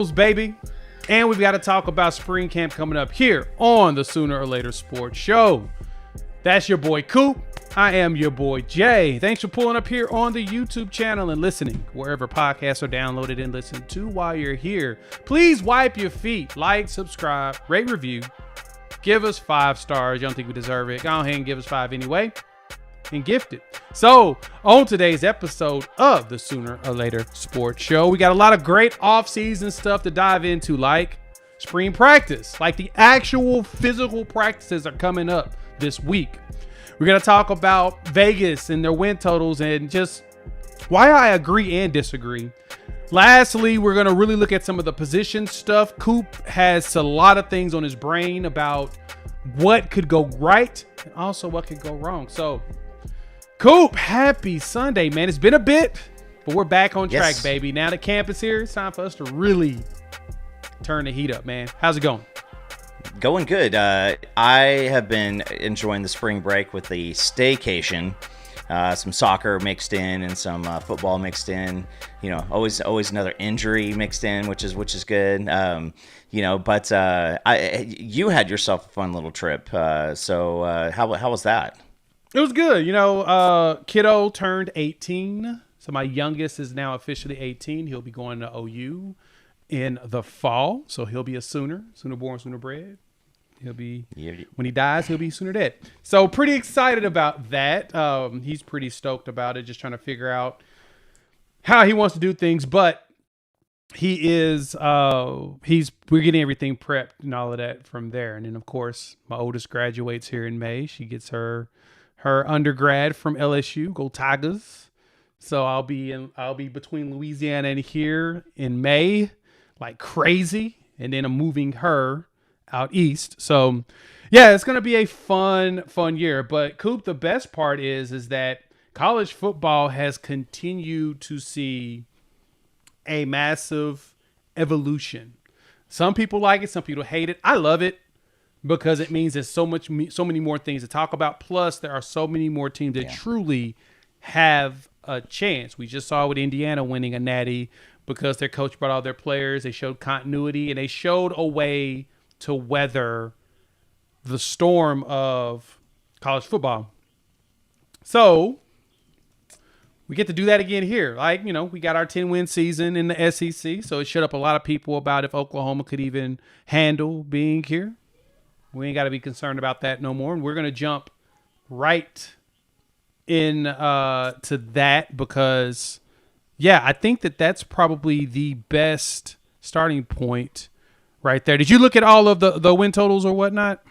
Baby, and we've got to talk about spring camp coming up here on the Sooner or Later Sports Show. That's your boy Coop. I am your boy Jay. Thanks for pulling up here on the YouTube channel and listening wherever podcasts are downloaded and listened to while you're here. Please wipe your feet, like, subscribe, rate, review, give us 5 stars. You don't think we deserve it? Go ahead and give us 5 anyway and gift it. So on today's episode of the Sooner or Later Sports Show, we got a lot of great off-season stuff to dive into, like spring practice, like the actual physical practices are coming up this week. We're going to talk about Vegas and their win totals and just why I agree and disagree. Lastly, we're going to really look at some of the position stuff. Coop has a lot of things on his brain about what could go right and also what could go wrong. So Coop, happy Sunday, man. It's been a bit, but we're back on track, baby. Now the camp is here. It's time for us to really turn the heat up, man. How's it going? Going good. I have been enjoying the spring break with the staycation. Some soccer mixed in and some football mixed in. You know, always another injury mixed in, which is good. But you had yourself a fun little trip. So how was that? It was good. Kiddo turned 18. So my youngest is now officially 18. He'll be going to OU in the fall. So he'll be a Sooner born, Sooner bred. He'll be, when he dies, he'll be Sooner dead. So pretty excited about that. He's pretty stoked about it, just trying to figure out how he wants to do things. But he is, we're getting everything prepped and all of that from there. And then, of course, my oldest graduates here in May. She gets her undergrad from LSU, go Tigers. So I'll be between Louisiana and here in May, like crazy. And then I'm moving her out east. So yeah, it's going to be a fun year. But Coop, the best part is that college football has continued to see a massive evolution. Some people like it. Some people hate it. I love it, because it means there's so many more things to talk about. Plus, there are so many more teams that truly have a chance. We just saw with Indiana winning a natty because their coach brought all their players. They showed continuity, and they showed a way to weather the storm of college football. So we get to do that again here. Like, we got our 10-win season in the SEC, so it shut up a lot of people about if Oklahoma could even handle being here. We ain't got to be concerned about that no more. And we're going to jump right in to that because, I think that's probably the best starting point right there. Did you look at all of the win totals or whatnot?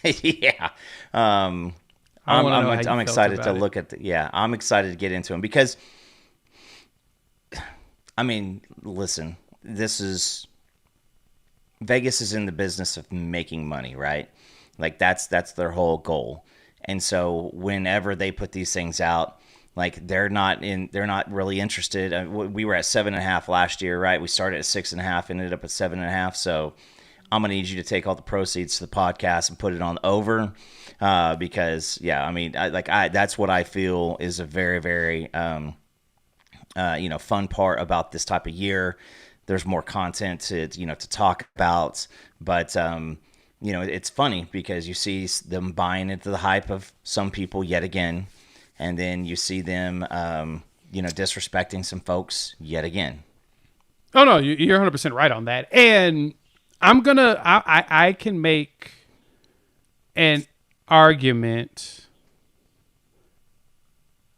Yeah. I'm excited to look at I'm excited to get into them because, listen, Vegas is in the business of making money, right? Like that's their whole goal. And so whenever they put these things out, like they're not really interested. We were at 7.5 last year, right? We started at 6.5, ended up at 7.5. So I'm gonna need you to take all the proceeds to the podcast and put it on over, because that's what I feel is a very, very fun part about this type of year. There's more content to talk about, but it's funny because you see them buying into the hype of some people yet again, and then you see them disrespecting some folks yet again. Oh no, you're 100% right on that, and I can make an argument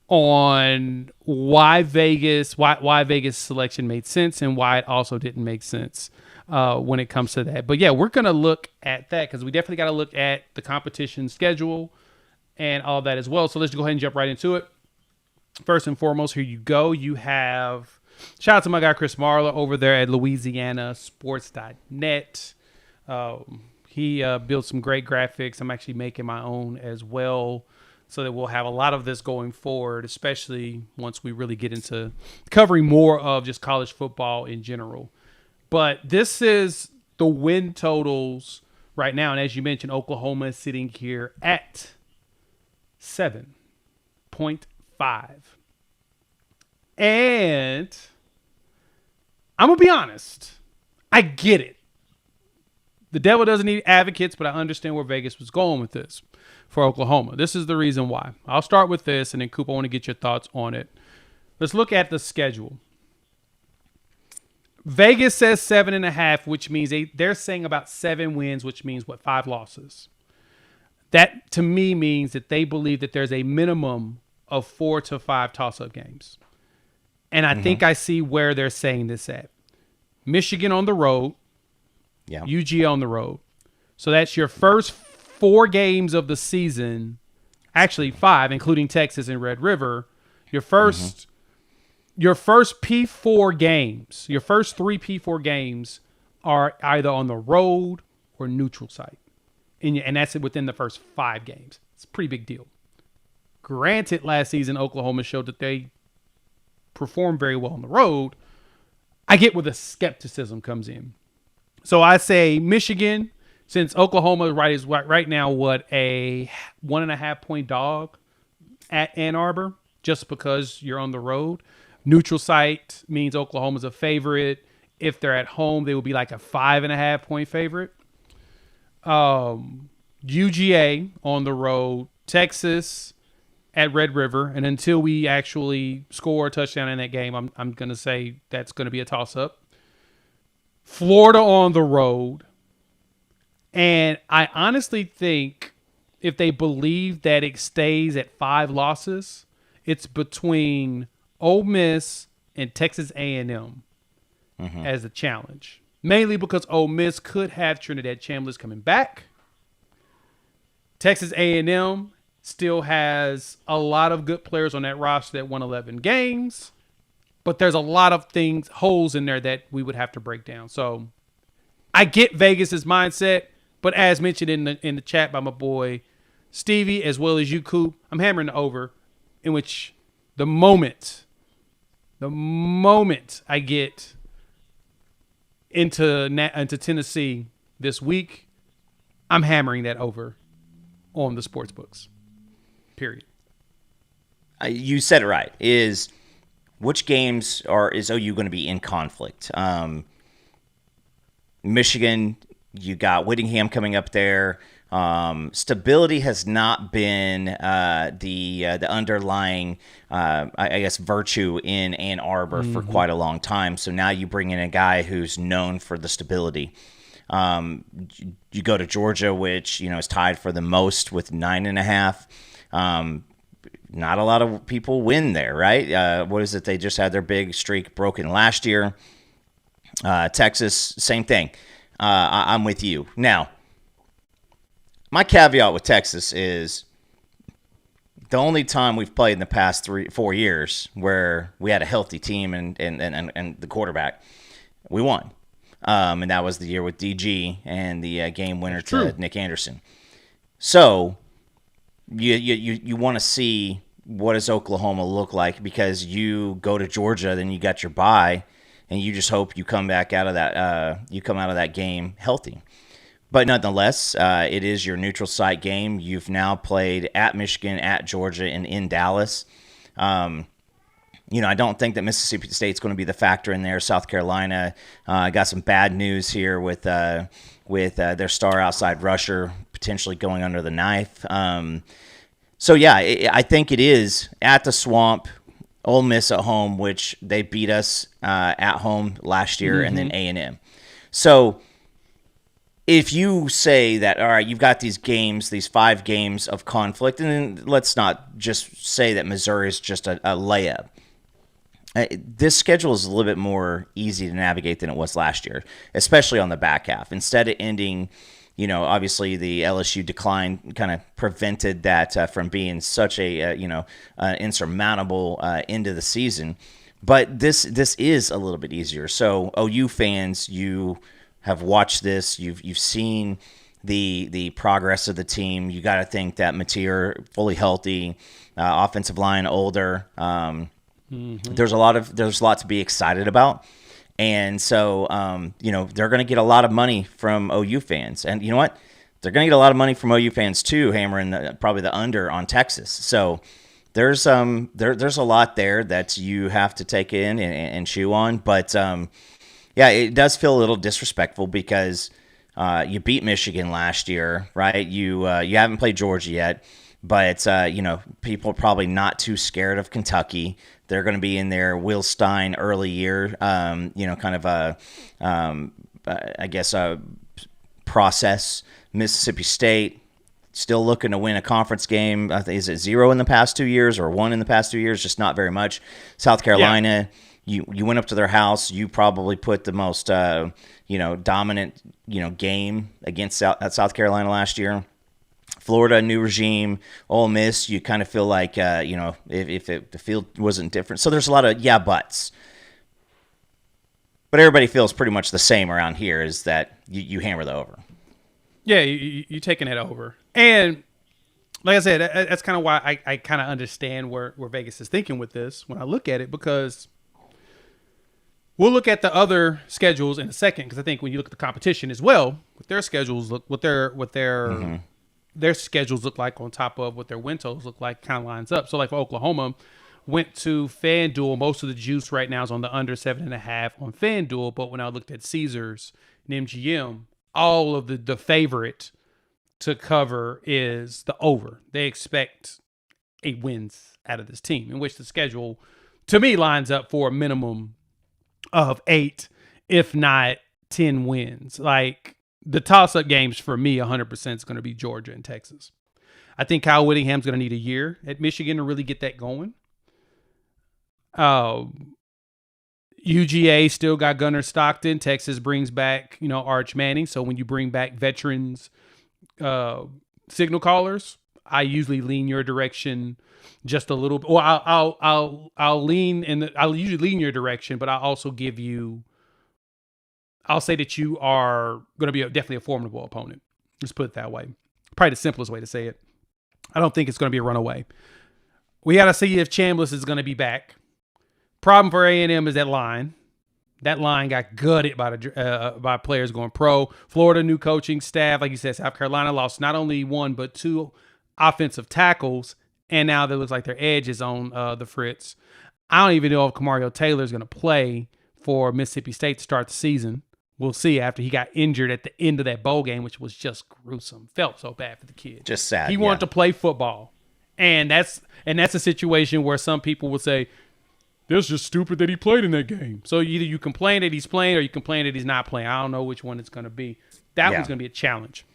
on why Vegas selection made sense and why it also didn't make sense when it comes to that. But yeah, we're going to look at that because we definitely got to look at the competition schedule and all that as well. So let's go ahead and jump right into it. First and foremost, here you go. You have, shout out to my guy Chris Marla over there at LouisianaSports.net. He built some great graphics. I'm actually making my own as well, so that we'll have a lot of this going forward, especially once we really get into covering more of just college football in general. But this is the win totals right now. And as you mentioned, Oklahoma is sitting here at 7.5. And I'm going to be honest. I get it. The devil doesn't need advocates, but I understand where Vegas was going with this for Oklahoma. This is the reason why. I'll start with this, and then, Coop, I want to get your thoughts on it. Let's look at the schedule. Vegas says 7.5, which means they're saying about 7 wins, which means, 5 losses. That, to me, means that they believe that there's a minimum of 4 to 5 toss-up games. And I think I see where they're saying this at. Michigan on the road. Yeah. UGA on the road. So that's your first 4 games of the season. Actually, 5, including Texas and Red River. Your first P4 games, your first 3 P4 games are either on the road or neutral site. And that's within the first 5 games. It's a pretty big deal. Granted, last season, Oklahoma showed that they performed very well on the road. I get where the skepticism comes in. So I say Michigan, since Oklahoma is right now, a 1.5 point dog at Ann Arbor, just because you're on the road. Neutral site means Oklahoma's a favorite. If they're at home, they will be like a 5.5 point favorite. UGA on the road, Texas at Red River, and until we actually score a touchdown in that game, I'm going to say that's going to be a toss-up. Florida on the road, and I honestly think if they believe that it stays at 5 losses, it's between Ole Miss and Texas A&M as a challenge. Mainly because Ole Miss could have Trinidad Chambliss coming back. Texas A&M still has a lot of good players on that roster that won 11 games. But there's a lot of holes in there that we would have to break down. So I get Vegas's mindset, but as mentioned in the chat by my boy Stevie, as well as you, Coop, I'm hammering the over, in which the moment I get into Tennessee this week, I'm hammering that over on the sports books. Period. You said it right. Which games is OU going to be in conflict? Michigan, you got Whittingham coming up there. Stability has not been the underlying, I guess, virtue in Ann Arbor for quite a long time. So now you bring in a guy who's known for the stability. You go to Georgia, which is tied for the most with 9.5. Not a lot of people win there, right? What is it? They just had their big streak broken last year. Texas, same thing. I'm with you. Now, my caveat with Texas is the only time we've played in the past 3-4 years where we had a healthy team and the quarterback, we won. And that was the year with DG and the game winner to Nick Anderson. So you want to see what does Oklahoma look like, because you go to Georgia, then you got your bye, and you just hope you come back out of that game healthy. But nonetheless, it is your neutral site game. You've now played at Michigan, at Georgia, and in Dallas. I don't think that Mississippi State's going to be the factor in there. South Carolina got some bad news here with their star outside rusher potentially going under the knife. So, yeah, I think it is at the Swamp, Ole Miss at home, which they beat us at home last year, and then A&M. So if you say that, all right, you've got these 5 games of conflict, and then let's not just say that Missouri is just a layup. This schedule is a little bit more easy to navigate than it was last year, especially on the back half. Instead of ending, obviously the LSU decline kind of prevented that from being such a insurmountable end of the season. But this is a little bit easier. So OU fans, you have watched this, you've seen the progress of the team. You got to think that Mateer fully healthy, offensive line older. There's a lot to be excited about. And so, they're going to get a lot of money from OU fans. And you know what? They're going to get a lot of money from OU fans too, hammering probably the under on Texas. So there's a lot there that you have to take in and chew on. But Yeah, it does feel a little disrespectful because you beat Michigan last year, right? You haven't played Georgia yet, but people are probably not too scared of Kentucky. They're going to be in their Will Stein early year, kind of I guess a process. Mississippi State still looking to win a conference game. Is it 0 in the past 2 years or 1 in the past 2 years? Just not very much. South Carolina. Yeah. You went up to their house. You probably put the most dominant game against South Carolina last year. Florida, new regime. Ole Miss, you kind of feel like if the field wasn't different. So there's a lot of buts. But everybody feels pretty much the same around here. Is that you hammer the over? Yeah, you taking it over. And like I said, that's kind of why I kind of understand where Vegas is thinking with this when I look at it, because we'll look at the other schedules in a second, because I think when you look at the competition as well, what their schedules look, what their schedules look like on top of what their win totals look like, kind of lines up. So like for Oklahoma, went to FanDuel. Most of the juice right now is on the under 7.5 on FanDuel. But when I looked at Caesars and MGM, all of the favorite to cover is the over. They expect 8 wins out of this team, in which the schedule, to me, lines up for a minimum of 8, if not 10 wins. Like, the toss-up games for me, 100% is going to be Georgia and Texas. I think Kyle Whittingham's going to need a year at Michigan to really get that going. UGA still got Gunnar Stockton. Texas brings back, Arch Manning. So when you bring back veterans, signal callers, I usually lean your direction just a little bit. Or I'll usually lean your direction, but I'll also give you. I'll say that you are going to be definitely a formidable opponent. Let's put it that way. Probably the simplest way to say it. I don't think it's going to be a runaway. We got to see if Chambliss is going to be back. Problem for A&M is that line. That line got gutted by players going pro. Florida, new coaching staff. Like you said, South Carolina lost not only 1, but 2 offensive tackles. And now it looks like their edge is on the fritz. I don't even know if Kamario Taylor is going to play for Mississippi State to start the season. We'll see after he got injured at the end of that bowl game, which was just gruesome. Felt so bad for the kid. Just sad. He wanted to play football. And that's a situation where some people would say, "That's just stupid that he played in that game." So either you complain that he's playing or you complain that he's not playing. I don't know which one it's going to be. That one's going to be a challenge.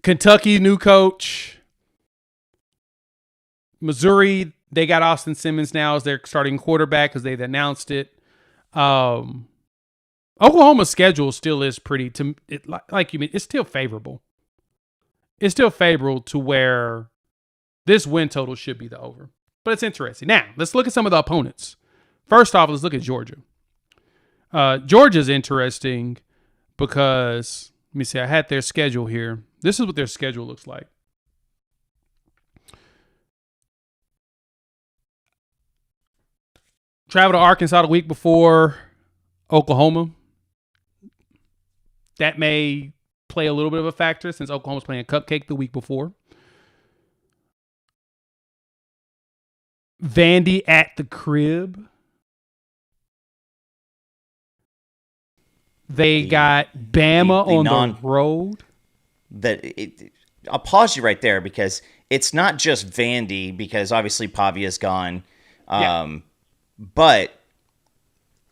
Kentucky, new coach. Missouri, they got Austin Simmons now as their starting quarterback because they've announced it. Oklahoma's schedule still is pretty, it's still favorable. It's still favorable to where this win total should be the over. But it's interesting. Now, let's look at some of the opponents. First off, let's look at Georgia. Georgia's interesting because, let me see, I had their schedule here. This is what their schedule looks like. Travel to Arkansas the week before Oklahoma. That may play a little bit of a factor since Oklahoma's playing a cupcake the week before. Vandy at the crib. They got Bama on the road. I'll pause you right there because it's not just Vandy because obviously Pavia's gone. But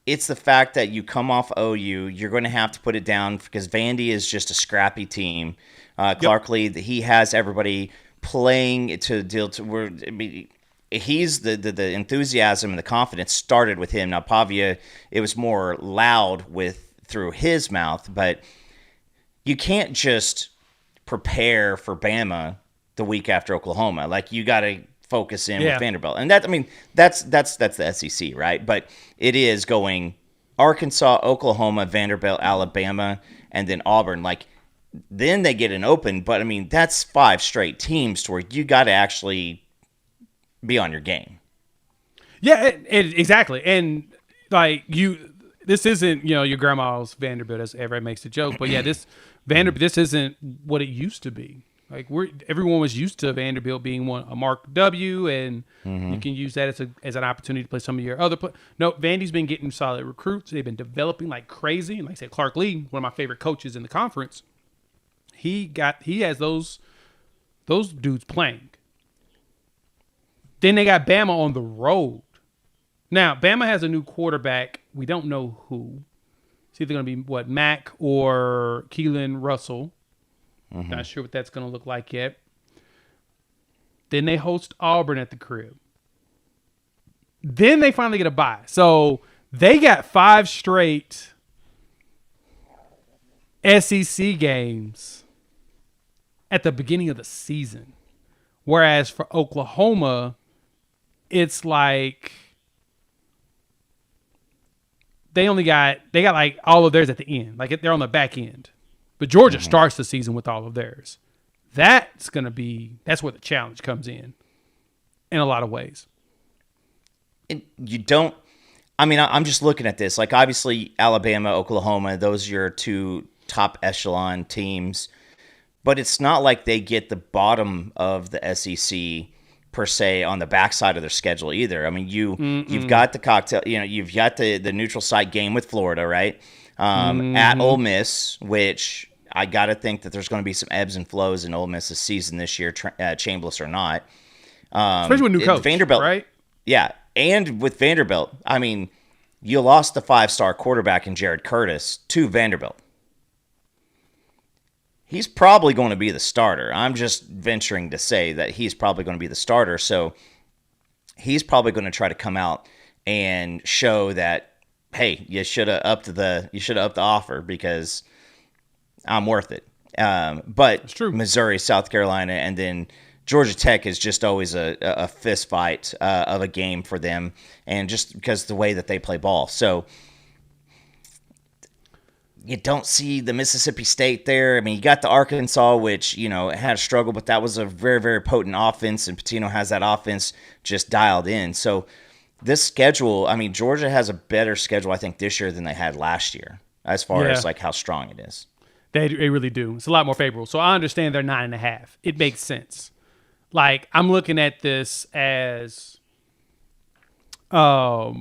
it's the fact that you come off OU, you're going to have to put it down because Vandy is just a scrappy team. Clark Lee, he has everybody playing to deal to where he's the enthusiasm and the confidence started with him. Now Pavia, it was more loud through his mouth, but you can't just prepare for Bama the week after Oklahoma. Like you got to focus in with Vanderbilt. And that's the SEC, right? But it is going Arkansas, Oklahoma, Vanderbilt, Alabama, and then Auburn. Like then they get an open, but that's 5 straight teams to where you got to actually be on your game. Yeah, exactly. And like this isn't, your grandma's Vanderbilt as everybody makes a joke, but this Vanderbilt, this isn't what it used to be. Like everyone was used to Vanderbilt being a Mark W, and you can use that as an opportunity to play some of your other No, Vandy's been getting solid recruits. They've been developing like crazy. And like I said, Clark Lee, one of my favorite coaches in the conference, he has those dudes playing. Then they got Bama on the road. Now, Bama has a new quarterback. We don't know who. It's either going to be, Mac or Keelan Russell. Not sure what that's going to look like yet. Then they host Auburn at the crib. Then they finally get a bye. So they got 5 straight SEC games at the beginning of the season. Whereas for Oklahoma, it's like they got like all of theirs at the end. Like they're on the back end. But Georgia starts the season with all of theirs. That's where the challenge comes in a lot of ways. I'm just looking at this. Like, obviously, Alabama, Oklahoma, those are your 2 top echelon teams. But it's not like they get the bottom of the SEC, per se, on the backside of their schedule either. I mean, you've got the cocktail, you've got the neutral site game with Florida, right? At Ole Miss, which I got to think that there's going to be some ebbs and flows in Ole Miss's season this year, Chambliss or not. Especially with new coach, Vanderbilt, right? Yeah, and with Vanderbilt, I mean, you lost the 5-star quarterback in Jared Curtis to Vanderbilt. He's probably going to be the starter. I'm just venturing to say that he's probably going to be the starter, so he's probably going to try to come out and show that, hey, you should have upped the offer because I'm worth it. But it's true. Missouri, South Carolina, and then Georgia Tech is just always a fist fight of a game for them, and just because of the way that they play ball. So you don't see the Mississippi State there. I mean, you got the Arkansas, which, had a struggle, but that was a very, very potent offense, and Pitino has that offense just dialed in. So this schedule, I mean, Georgia has a better schedule, I think, this year than they had last year, as far as like how strong it is. They really do. It's a lot more favorable. So I understand they're 9.5. It makes sense. Like, I'm looking at this as toss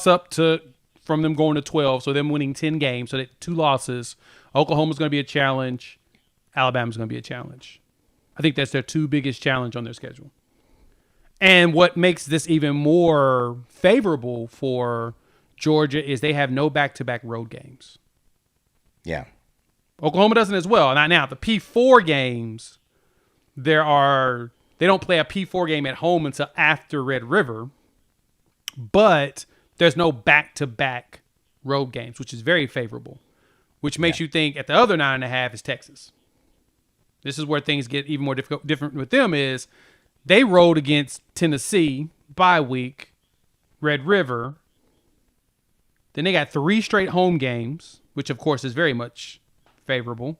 up from them going to 12, so them winning 10 games, so that 2 losses. Oklahoma's going to be a challenge. Alabama's going to be a challenge. I think that's their 2 biggest challenge on their schedule. And what makes this even more favorable for Georgia is they have no back-to-back road games. Yeah. Oklahoma doesn't as well. Now the P4 games, they don't play a P4 game at home until after Red River, but there's no back-to-back road games, which is very favorable, which makes you think at the other 9.5 is Texas. This is where things get even more different with them is they rode against Tennessee, bye week, Red River. Then they got 3 straight home games, which of course is very much favorable.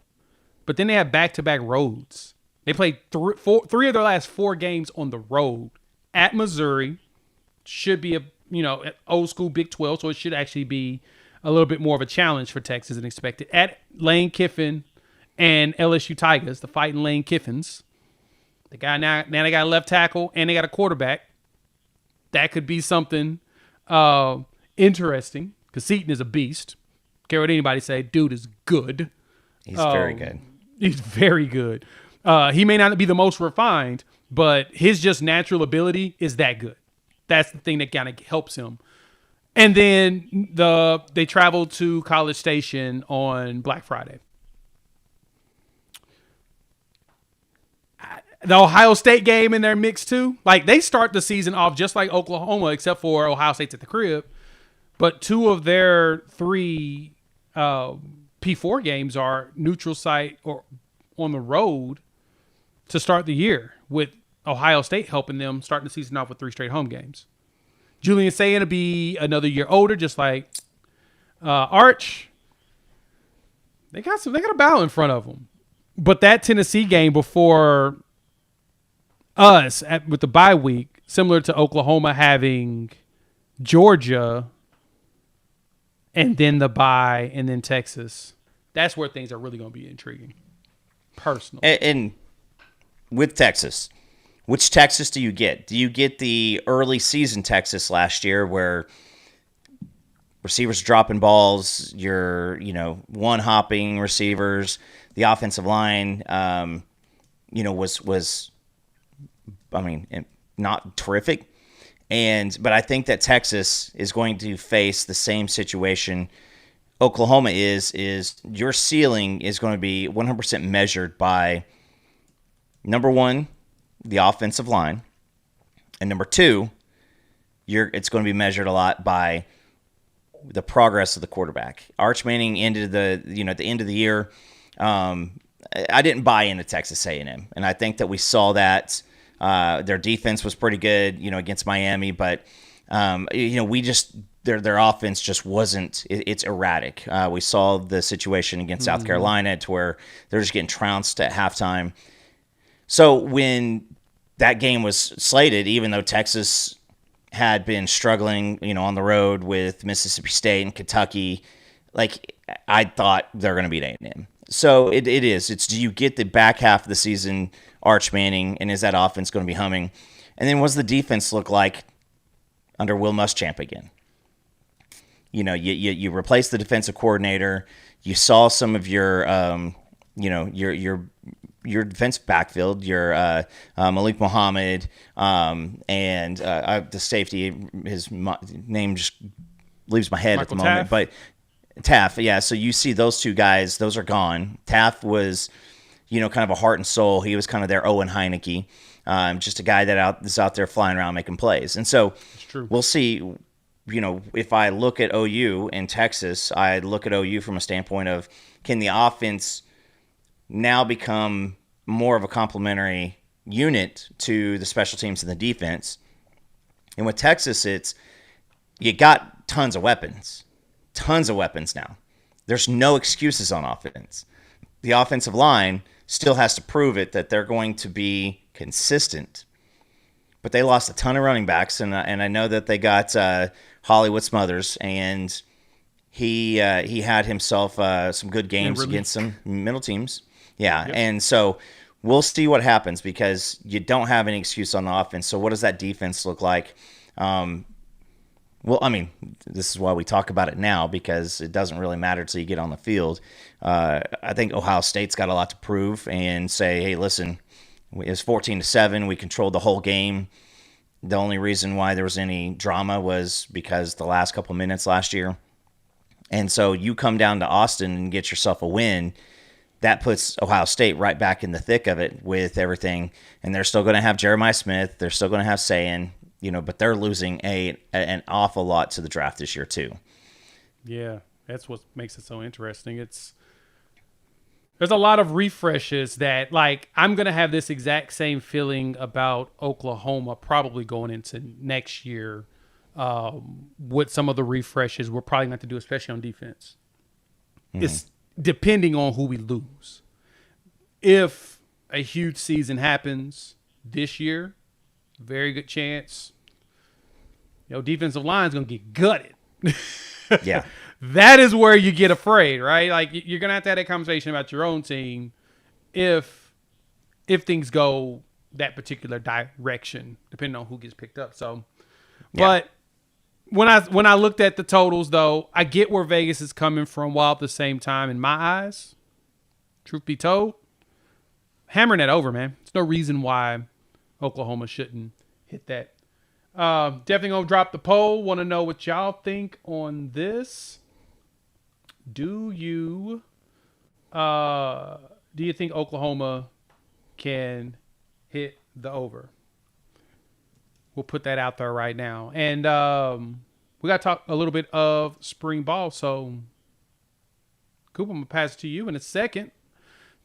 But then they have back-to-back roads. They played 3 of their last 4 games on the road at Missouri. Should be old school Big 12, so it should actually be a little bit more of a challenge for Texas than expected. At Lane Kiffin and LSU Tigers, the fighting Lane Kiffins. The guy now they got a left tackle and they got a quarterback. That could be something interesting because Seton is a beast. Care what anybody say, dude is good. He's very good. He's very good. He may not be the most refined, but his just natural ability is that good. That's the thing that kind of helps him. And then they traveled to College Station on Black Friday. The Ohio State game in their mix too. Like they start the season off just like Oklahoma, except for Ohio State's at the crib. But 2 of their 3 P4 games are neutral site or on the road to start the year, with Ohio State helping them starting the season off with 3 straight home games. Julian Sayin to be another year older, just like Arch. They got a battle in front of them. But that Tennessee game before us with the bye week, similar to Oklahoma having Georgia and then the bye and then Texas. That's where things are really going to be intriguing. Personally. And with Texas, which Texas do you get? Do you get the early season Texas last year where receivers dropping balls, your one hopping receivers, the offensive line, was not terrific, but I think that Texas is going to face the same situation Oklahoma is your ceiling is going to be 100% measured by, number one, the offensive line, and number two, it's going to be measured a lot by the progress of the quarterback. Arch Manning ended at the end of the year. I didn't buy into Texas A&M, and I think that we saw that their defense was pretty good, against Miami, but their offense just wasn't. It's erratic. We saw the situation against South Carolina to where they're just getting trounced at halftime. So when that game was slated, even though Texas had been struggling, on the road with Mississippi State and Kentucky, I thought they're going to beat A&M. So it is. It's, do you get the back half of the season Arch Manning, and is that offense going to be humming? And then what does the defense look like under Will Muschamp again? You replace the defensive coordinator. You saw some of your defensive backfield, your Malik Muhammad, and the safety. His name just leaves my head at the moment, but Taff, yeah. So you see those two guys; those are gone. Taff was, kind of a heart and soul. He was kind of their Owen Hineki, just a guy that is out there flying around making plays. And so we'll see. If I look at OU and Texas, I look at OU from a standpoint of, can the offense now become more of a complementary unit to the special teams and the defense? And with Texas, you got tons of weapons now. There's no excuses on offense. The offensive line still has to prove it that they're going to be consistent. But they lost a ton of running backs, and I know that they got Hollywood Smothers, and he had himself some good games against some middle teams. Yeah, yep. And so we'll see what happens because you don't have any excuse on the offense. So what does that defense look like? This is why we talk about it now, because it doesn't really matter until you get on the field. I think Ohio State's got a lot to prove and say, hey, listen, it was 14-7. We controlled the whole game. The only reason why there was any drama was because the last couple minutes last year. And so you come down to Austin and get yourself a win. That puts Ohio State right back in the thick of it with everything. And they're still going to have Jeremiah Smith. They're still going to have Sayin, but they're losing an awful lot to the draft this year too. Yeah, that's what makes it so interesting. There's a lot of refreshes that, I'm going to have this exact same feeling about Oklahoma probably going into next year with some of the refreshes we're probably going to do, especially on defense. Mm-hmm. It's depending on who we lose. If a huge season happens this year, very good chance, defensive line is going to get gutted. Yeah. That is where you get afraid, right? You're going to have that conversation about your own team if things go that particular direction, depending on who gets picked up. So, yeah. But when I looked at the totals, though, I get where Vegas is coming from, while at the same time, in my eyes, truth be told, hammering that over, man. There's no reason why Oklahoma shouldn't hit that. Definitely going to drop the poll. Want to know what y'all think on this. Do you think Oklahoma can hit the over? We'll put that out there right now. And we got to talk a little bit of spring ball. So, Coop, I'm going to pass it to you in a second.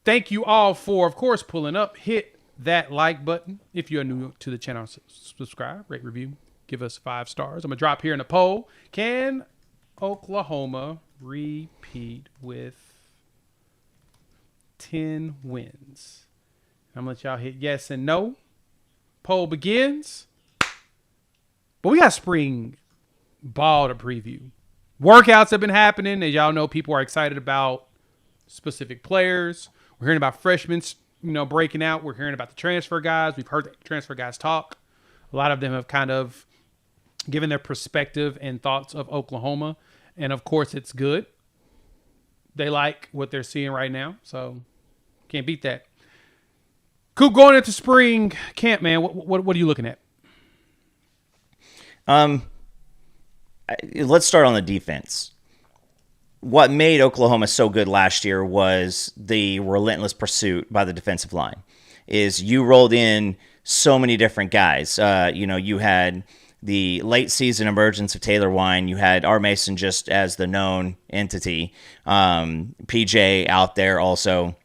Thank you all for, of course, pulling up. Hit that like button. If you're new to the channel, subscribe, rate, review, give us 5 stars. I'm going to drop here in the poll. Can Oklahoma repeat with 10 wins? I'm going to let y'all hit yes and no. Poll begins. But we got spring ball to preview. Workouts have been happening. As y'all know, people are excited about specific players. We're hearing about freshmen, breaking out. We're hearing about the transfer guys. We've heard the transfer guys talk. A lot of them have kind of given their perspective and thoughts of Oklahoma. And, of course, it's good. They like what they're seeing right now. So, can't beat that. Coop, going into spring camp, man, what are you looking at? Let's start on the defense. What made Oklahoma so good last year was the relentless pursuit by the defensive line. Is you rolled in so many different guys. You had the late season emergence of Taylor Wine. You had R. Mason just as the known entity. PJ out there also.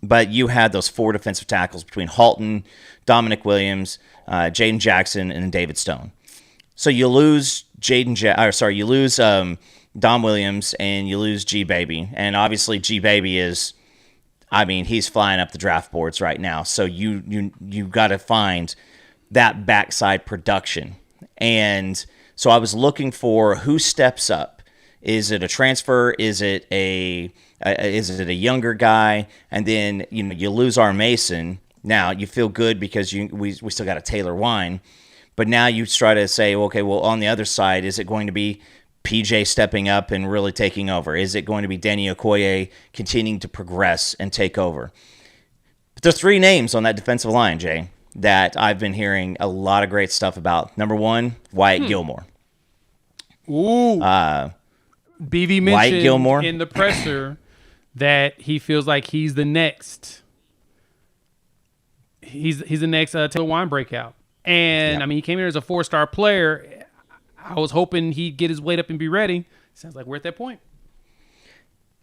But you had those 4 defensive tackles between Halton, Dominic Williams, Jaden Jackson, and David Stone. So you lose Dom Williams and you lose G Baby, and obviously G Baby is, he's flying up the draft boards right now. So you got to find that backside production, and so I was looking for who steps up. Is it a transfer? Is it a younger guy? And then you lose our Mason. Now you feel good because we still got a Taylor Wine. But now you try to say, okay, well, on the other side, is it going to be PJ stepping up and really taking over? Is it going to be Danny Okoye continuing to progress and take over? But there's 3 names on that defensive line, Jay, that I've been hearing a lot of great stuff about. Number 1, Wyatt Gilmore. Ooh. BV mentioned Gilmore in the presser that he feels like he's the next. He's the next Taylor Wine breakout. And, he came here as a 4-star player. I was hoping he'd get his weight up and be ready. Sounds like we're at that point.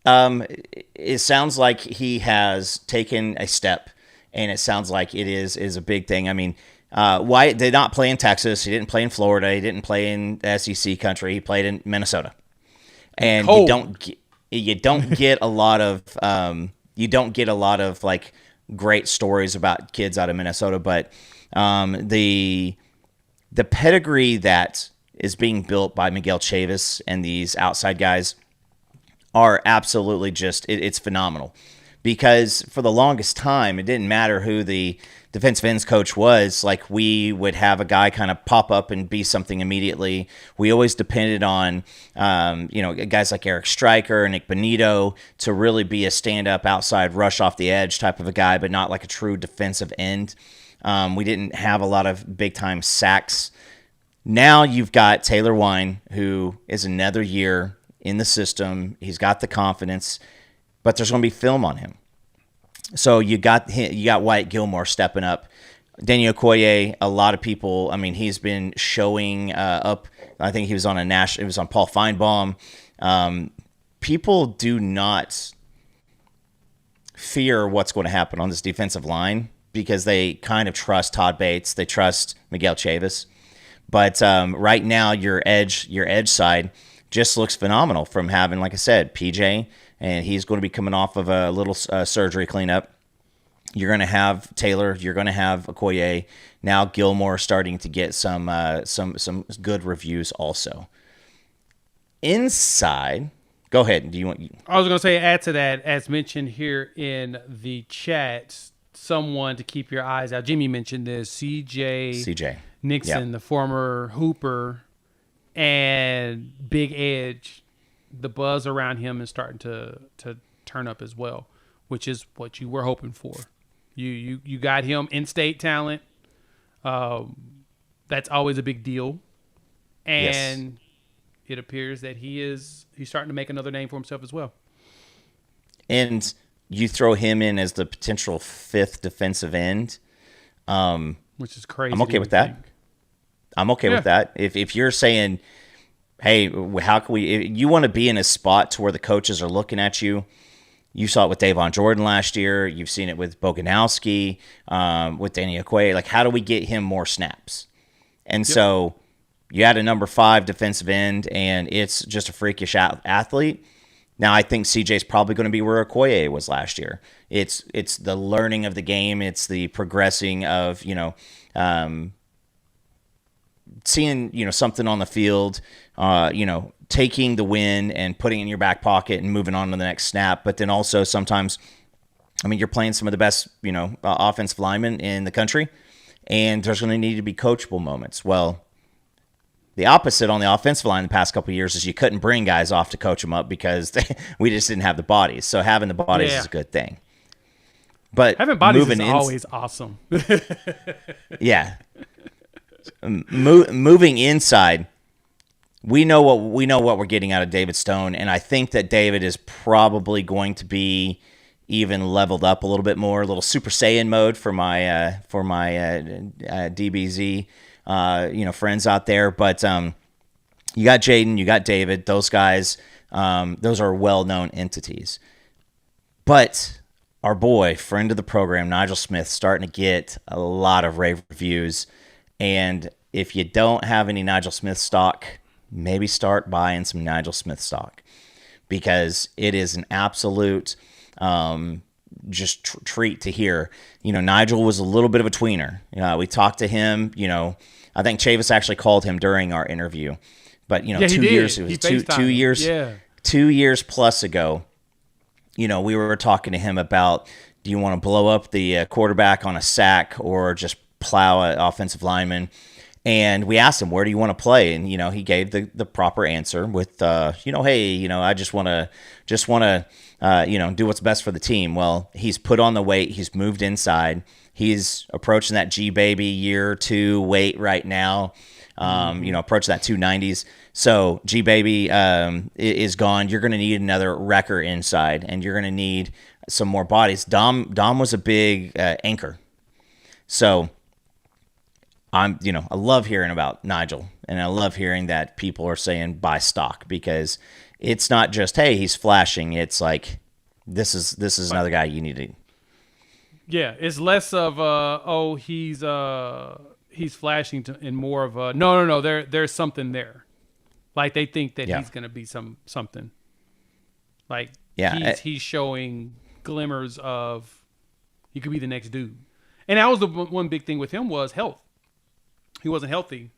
It sounds like he has taken a step, and it sounds like it is a big thing. Wyatt did not play in Texas. He didn't play in Florida. He didn't play in SEC country. He played in Minnesota. And you don't get a lot of like great stories about kids out of Minnesota, but the pedigree that is being built by Miguel Chavis and these outside guys are absolutely just it's phenomenal. Because for the longest time, it didn't matter who the defensive ends coach was. Like, we would have a guy kind of pop up and be something immediately. We always depended on, guys like Eric Stryker and Nick Benito to really be a stand-up outside rush off the edge type of a guy, but not like a true defensive end. We didn't have a lot of big-time sacks. Now you've got Taylor Wine, who is another year in the system. He's got the confidence, but there's going to be film on him. So you got Wyatt Gilmore stepping up. Danny Okoye, a lot of people, he's been showing up. I think he was on it was on Paul Feinbaum. People do not fear what's going to happen on this defensive line because they kind of trust Todd Bates. They trust Miguel Chavis. But right now, your edge side just looks phenomenal from having, like I said, PJ, and he's going to be coming off of a little surgery cleanup. You're going to have Taylor. You're going to have Okoye. Now Gilmore starting to get some good reviews also. Inside, go ahead. I was going to say, add to that, as mentioned here in the chat, someone to keep your eyes out. Jimmy mentioned this. CJ Nixon, the former Hooper, and Big Edge. The buzz around him is starting to turn up as well, which is what you were hoping for. You got him in-state talent. That's always a big deal. And it appears that he's starting to make another name for himself as well. And you throw him in as the potential 5th defensive end. Which is crazy. I'm okay with that. I'm okay with that. If you're saying, hey, how can we? You want to be in a spot to where the coaches are looking at you. You saw it with Davon Jordan last year. You've seen it with Boganowski, with Danny Okoye. Like, how do we get him more snaps? And so you had a number 5 defensive end, and it's just a freakish athlete. Now, I think CJ's probably going to be where Okoye was last year. It's the learning of the game. It's the progressing of, seeing, something on the field, taking the win and putting it in your back pocket and moving on to the next snap. But then also sometimes, you're playing some of the best, offensive linemen in the country, and there's going to need to be coachable moments. Well, the opposite on the offensive line the past couple of years is you couldn't bring guys off to coach them up because we just didn't have the bodies. So having the bodies is a good thing. But having bodies is always awesome. Yeah. Moving inside, we know what we're getting out of David Stone, and I think that David is probably going to be even leveled up a little bit more, a little Super Saiyan mode for my DBZ friends out there. But you got Jaden, you got David, those guys, those are well-known entities. But our boy, friend of the program, Nigel Smith, starting to get a lot of rave reviews. And if you don't have any Nigel Smith stock, maybe start buying some Nigel Smith stock, because it is an absolute treat to hear. Nigel was a little bit of a tweener. we talked to him. I think Chavis actually called him during our interview. But 2 years, it was two years, 2 years plus ago. We were talking to him about, do you want to blow up the quarterback on a sack or just plow an offensive lineman? And we asked him, where do you want to play? And, he gave the proper answer with, hey, I just want to do what's best for the team. Well, he's put on the weight. He's moved inside. He's approaching that G-Baby year 2 weight right now, approaching that 290s. So G-Baby is gone. You're going to need another wrecker inside, and you're going to need some more bodies. Dom was a big anchor. So I love hearing about Nigel, and I love hearing that people are saying buy stock, because it's not just, hey, he's flashing. It's like, this is another guy you need to. Yeah, it's less of he's flashing and more of a no. There's something there. Like, they think that he's gonna be something. Like, he's showing glimmers of he could be the next dude. And that was the one big thing with him was health. He wasn't healthy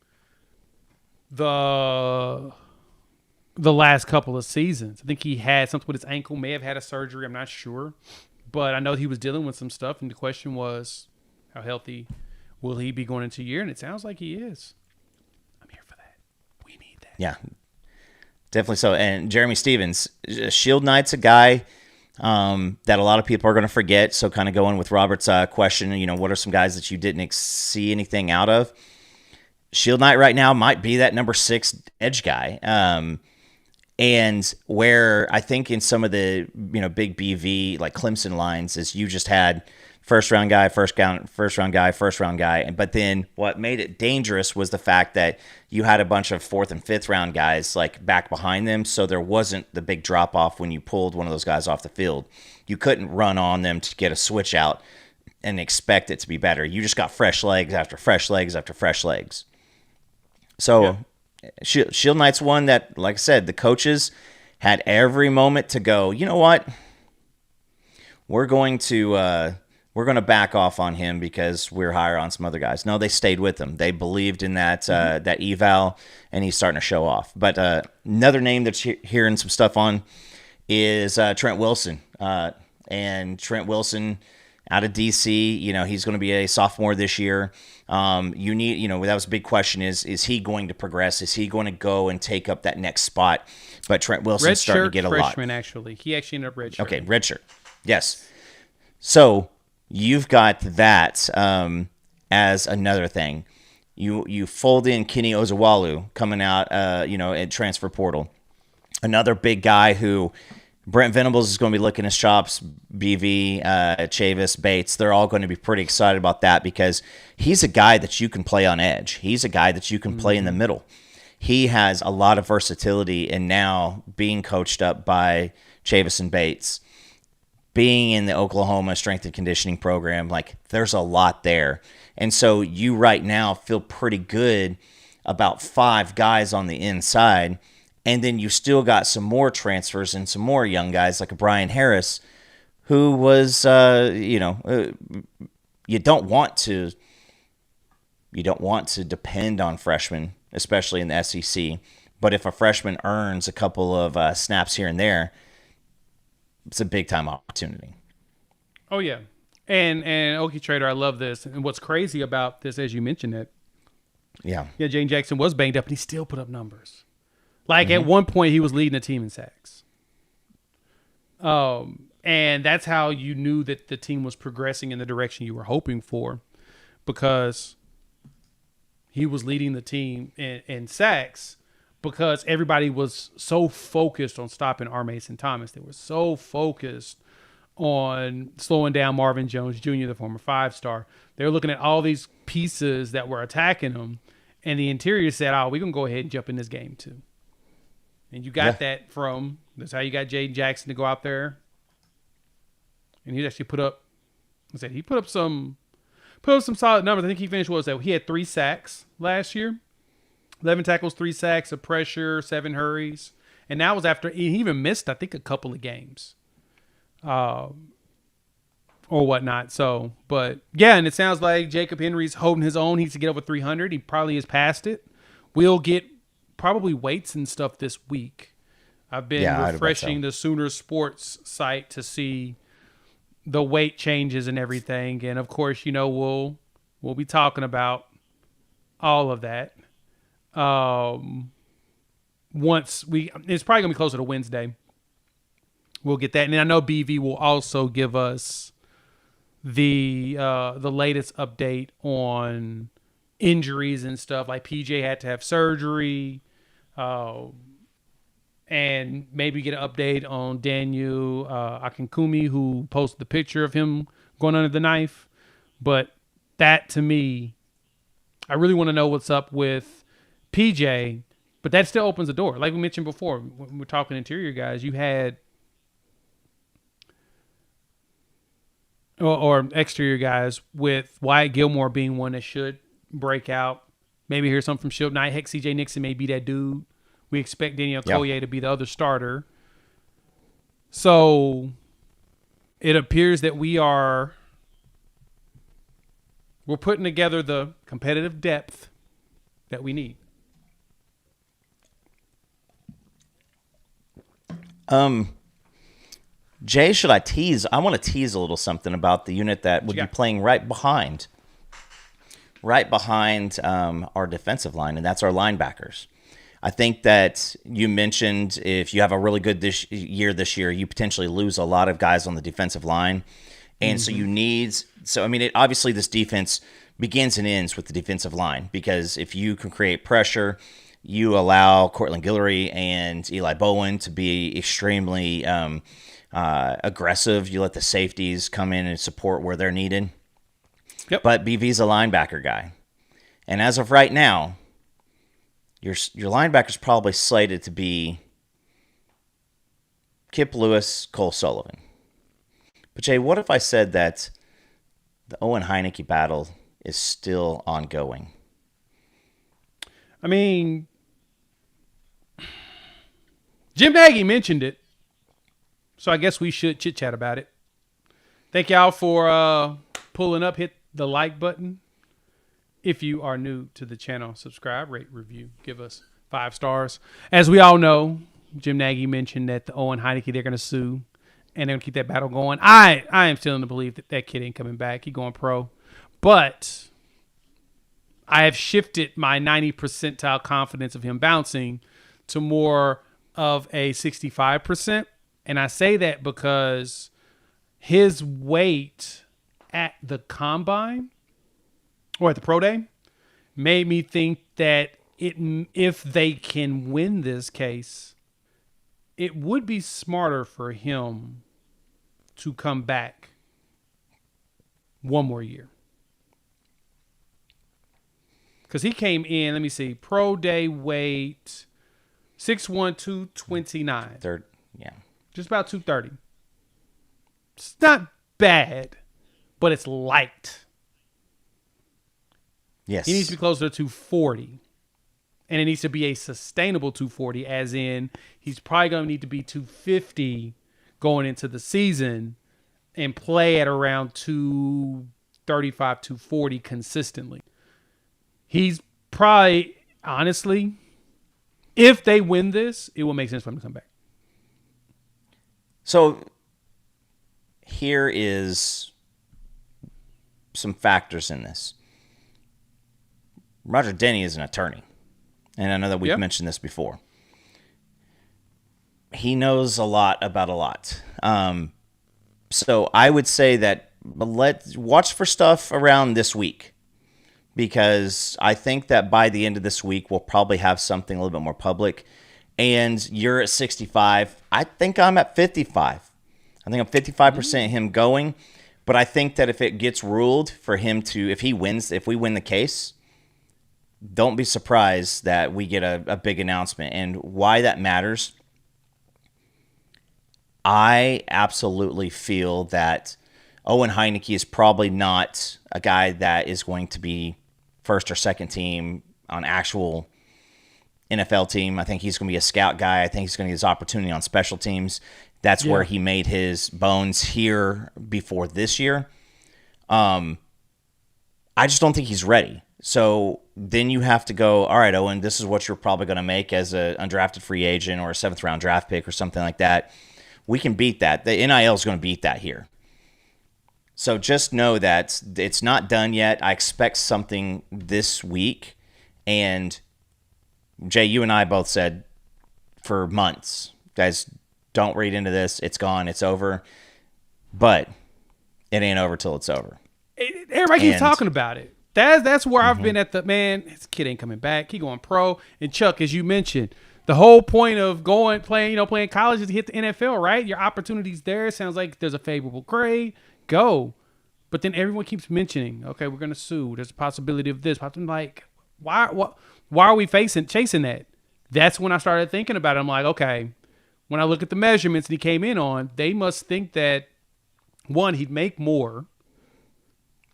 the last couple of seasons. I think he had something with his ankle, may have had a surgery, I'm not sure. But I know he was dealing with some stuff, and the question was, how healthy will he be going into a year? And it sounds like he is. I'm here for that. We need that. Yeah, definitely so. And Jeremy Stevens, Shield Knight's a guy that a lot of people are going to forget. So kind of going with Robert's question, what are some guys that you didn't see anything out of? Shield Knight right now might be that number 6 edge guy. And where I think in some of the big BV like Clemson lines is you just had first round guy, first round guy. But then what made it dangerous was the fact that you had a bunch of 4th and 5th round guys like back behind them, so there wasn't the big drop off when you pulled one of those guys off the field. You couldn't run on them to get a switch out and expect it to be better. You just got fresh legs after fresh legs after fresh legs. So. Yeah. Shield Knight's one that, like I said, the coaches had every moment to go, you know what? We're going to back off on him because we're higher on some other guys. No, they stayed with him. They believed in that that eval, and he's starting to show off. But another name that's hearing some stuff on is Trent Wilson. And Trent Wilson out of DC, he's going to be a sophomore this year. You need, that was a big question is he going to progress? Is he going to go and take up that next spot? But Trent Wilson's starting to get a lot. Freshman, actually. He actually ended up redshirt. Okay, redshirt. Yes. So you've got that as another thing. You fold in Kenny Ozawalu coming out, at transfer portal. Another big guy who Brent Venables is going to be licking his chops. BV, Chavis, Bates, they're all going to be pretty excited about that because he's a guy that you can play on edge. He's a guy that you can play in the middle. He has a lot of versatility, and now being coached up by Chavis and Bates, being in the Oklahoma strength and conditioning program, like there's a lot there. And so you right now feel pretty good about 5 guys on the inside. And then you still got some more transfers and some more young guys like a Brian Harris, who was, you don't want to, You don't want to depend on freshmen, especially in the SEC. But if a freshman earns a couple of snaps here and there, it's a big time opportunity. Oh yeah, and Okie Trader, I love this. And what's crazy about this, as you mentioned it, Yeah, Jane Jackson was banged up, and he still put up numbers. Like at one point, he was leading the team in sacks. And that's how you knew that the team was progressing in the direction you were hoping for, because he was leading the team in sacks, because everybody was so focused on stopping R. Mason Thomas. They were so focused on slowing down Marvin Jones Jr., the former 5-star. They were looking at all these pieces that were attacking him, and the interior said, oh, we're going to go ahead and jump in this game too. And you got that from, that's how you got Jaden Jackson to go out there. And he actually put up some solid numbers. I think he finished, he had 3 sacks last year. 11 tackles, 3 sacks, a pressure, 7 hurries. And that was after he even missed, I think, a couple of games. Or whatnot. So, but yeah, and it sounds like Jacob Henry's holding his own. He needs to get over 300. He probably has passed it. We'll get probably weights and stuff this week. I've been refreshing the Sooner Sports site to see the weight changes and everything. And of course, we'll be talking about all of that. It's probably gonna be closer to Wednesday. We'll get that. And I know BV will also give us the latest update on injuries and stuff. Like PJ had to have surgery, and maybe get an update on Daniel Akinkumi, who posted the picture of him going under the knife. But that, to me, I really want to know what's up with PJ. But that still opens the door. Like we mentioned before, when we're talking interior guys, you had or exterior guys, with Wyatt Gilmore being one that should break out. Maybe hear something from Shilp Knight. Heck, CJ Nixon may be that dude. We expect Daniel Collier to be the other starter. So it appears that we're putting together the competitive depth that we need. Jay, should I tease? I want to tease a little something about the unit that would be playing right behind our defensive line, and that's our linebackers. I think that you mentioned if you have a really good this year, you potentially lose a lot of guys on the defensive line. And so you need – obviously this defense begins and ends with the defensive line, because if you can create pressure, you allow Cortland Guillory and Eli Bowen to be extremely aggressive. You let the safeties come in and support where they're needed. Yep. But BV's a linebacker guy. And as of right now, your linebacker's probably slated to be Kip Lewis, Cole Sullivan. But Jay, what if I said that the Owen Hineki battle is still ongoing? I mean, Jim Nagy mentioned it, so I guess we should chit-chat about it. Thank y'all for pulling up. Hit the like button. If you are new to the channel, subscribe, rate, review, give us 5 stars. As we all know, Jim Nagy mentioned that the Owen Hineki, they're going to sue, and they're going to keep that battle going. I am still in the belief that kid ain't coming back. He going pro. But I have shifted my 90 percentile confidence of him bouncing to more of a 65%. And I say that because his weight at the combine or at the pro day made me think that if they can win this case, it would be smarter for him to come back one more year. Because he came in, let me see, pro day weight 6'1", 229. Yeah. Just about 230. It's not bad, but it's light. Yes. He needs to be closer to 240. And it needs to be a sustainable 240, as in he's probably going to need to be 250 going into the season and play at around 235, 240 consistently. He's probably, honestly, if they win this, it will make sense for him to come back. So here is some factors in this. Roger Denny is an attorney, and I know that we've mentioned this before. He knows a lot about a lot. So I would say that let's watch for stuff around this week, because I think that by the end of this week, we'll probably have something a little bit more public. And you're at 65. I think I'm at 55. I think I'm 55% him going. But I think that if it gets ruled for him to, if we win the case, don't be surprised that we get a big announcement. And why that matters, I absolutely feel that Owen Hineki is probably not a guy that is going to be first or second team on actual NFL team. I think he's going to be a scout guy. I think he's going to get his opportunity on special teams. That's where he made his bones here before this year. I just don't think he's ready. So then you have to go, all right, Owen, this is what you're probably going to make as an undrafted free agent or a 7th-round draft pick or something like that. We can beat that. The NIL is going to beat that here. So just know that it's not done yet. I expect something this week. And Jay, you and I both said for months, guys, don't read into this. It's gone. It's over. But it ain't over till it's over. Everybody keeps talking about it. That's where I've been at the, man, this kid ain't coming back. He going pro. And Chuck, as you mentioned, the whole point of playing college is to hit the NFL, right? Your opportunity's there. Sounds like there's a favorable grade. Go. But then everyone keeps mentioning, okay, we're going to sue. There's a possibility of this. I'm like, why are we chasing that? That's when I started thinking about it. I'm like, okay, when I look at the measurements that he came in on, they must think that, one, he'd make more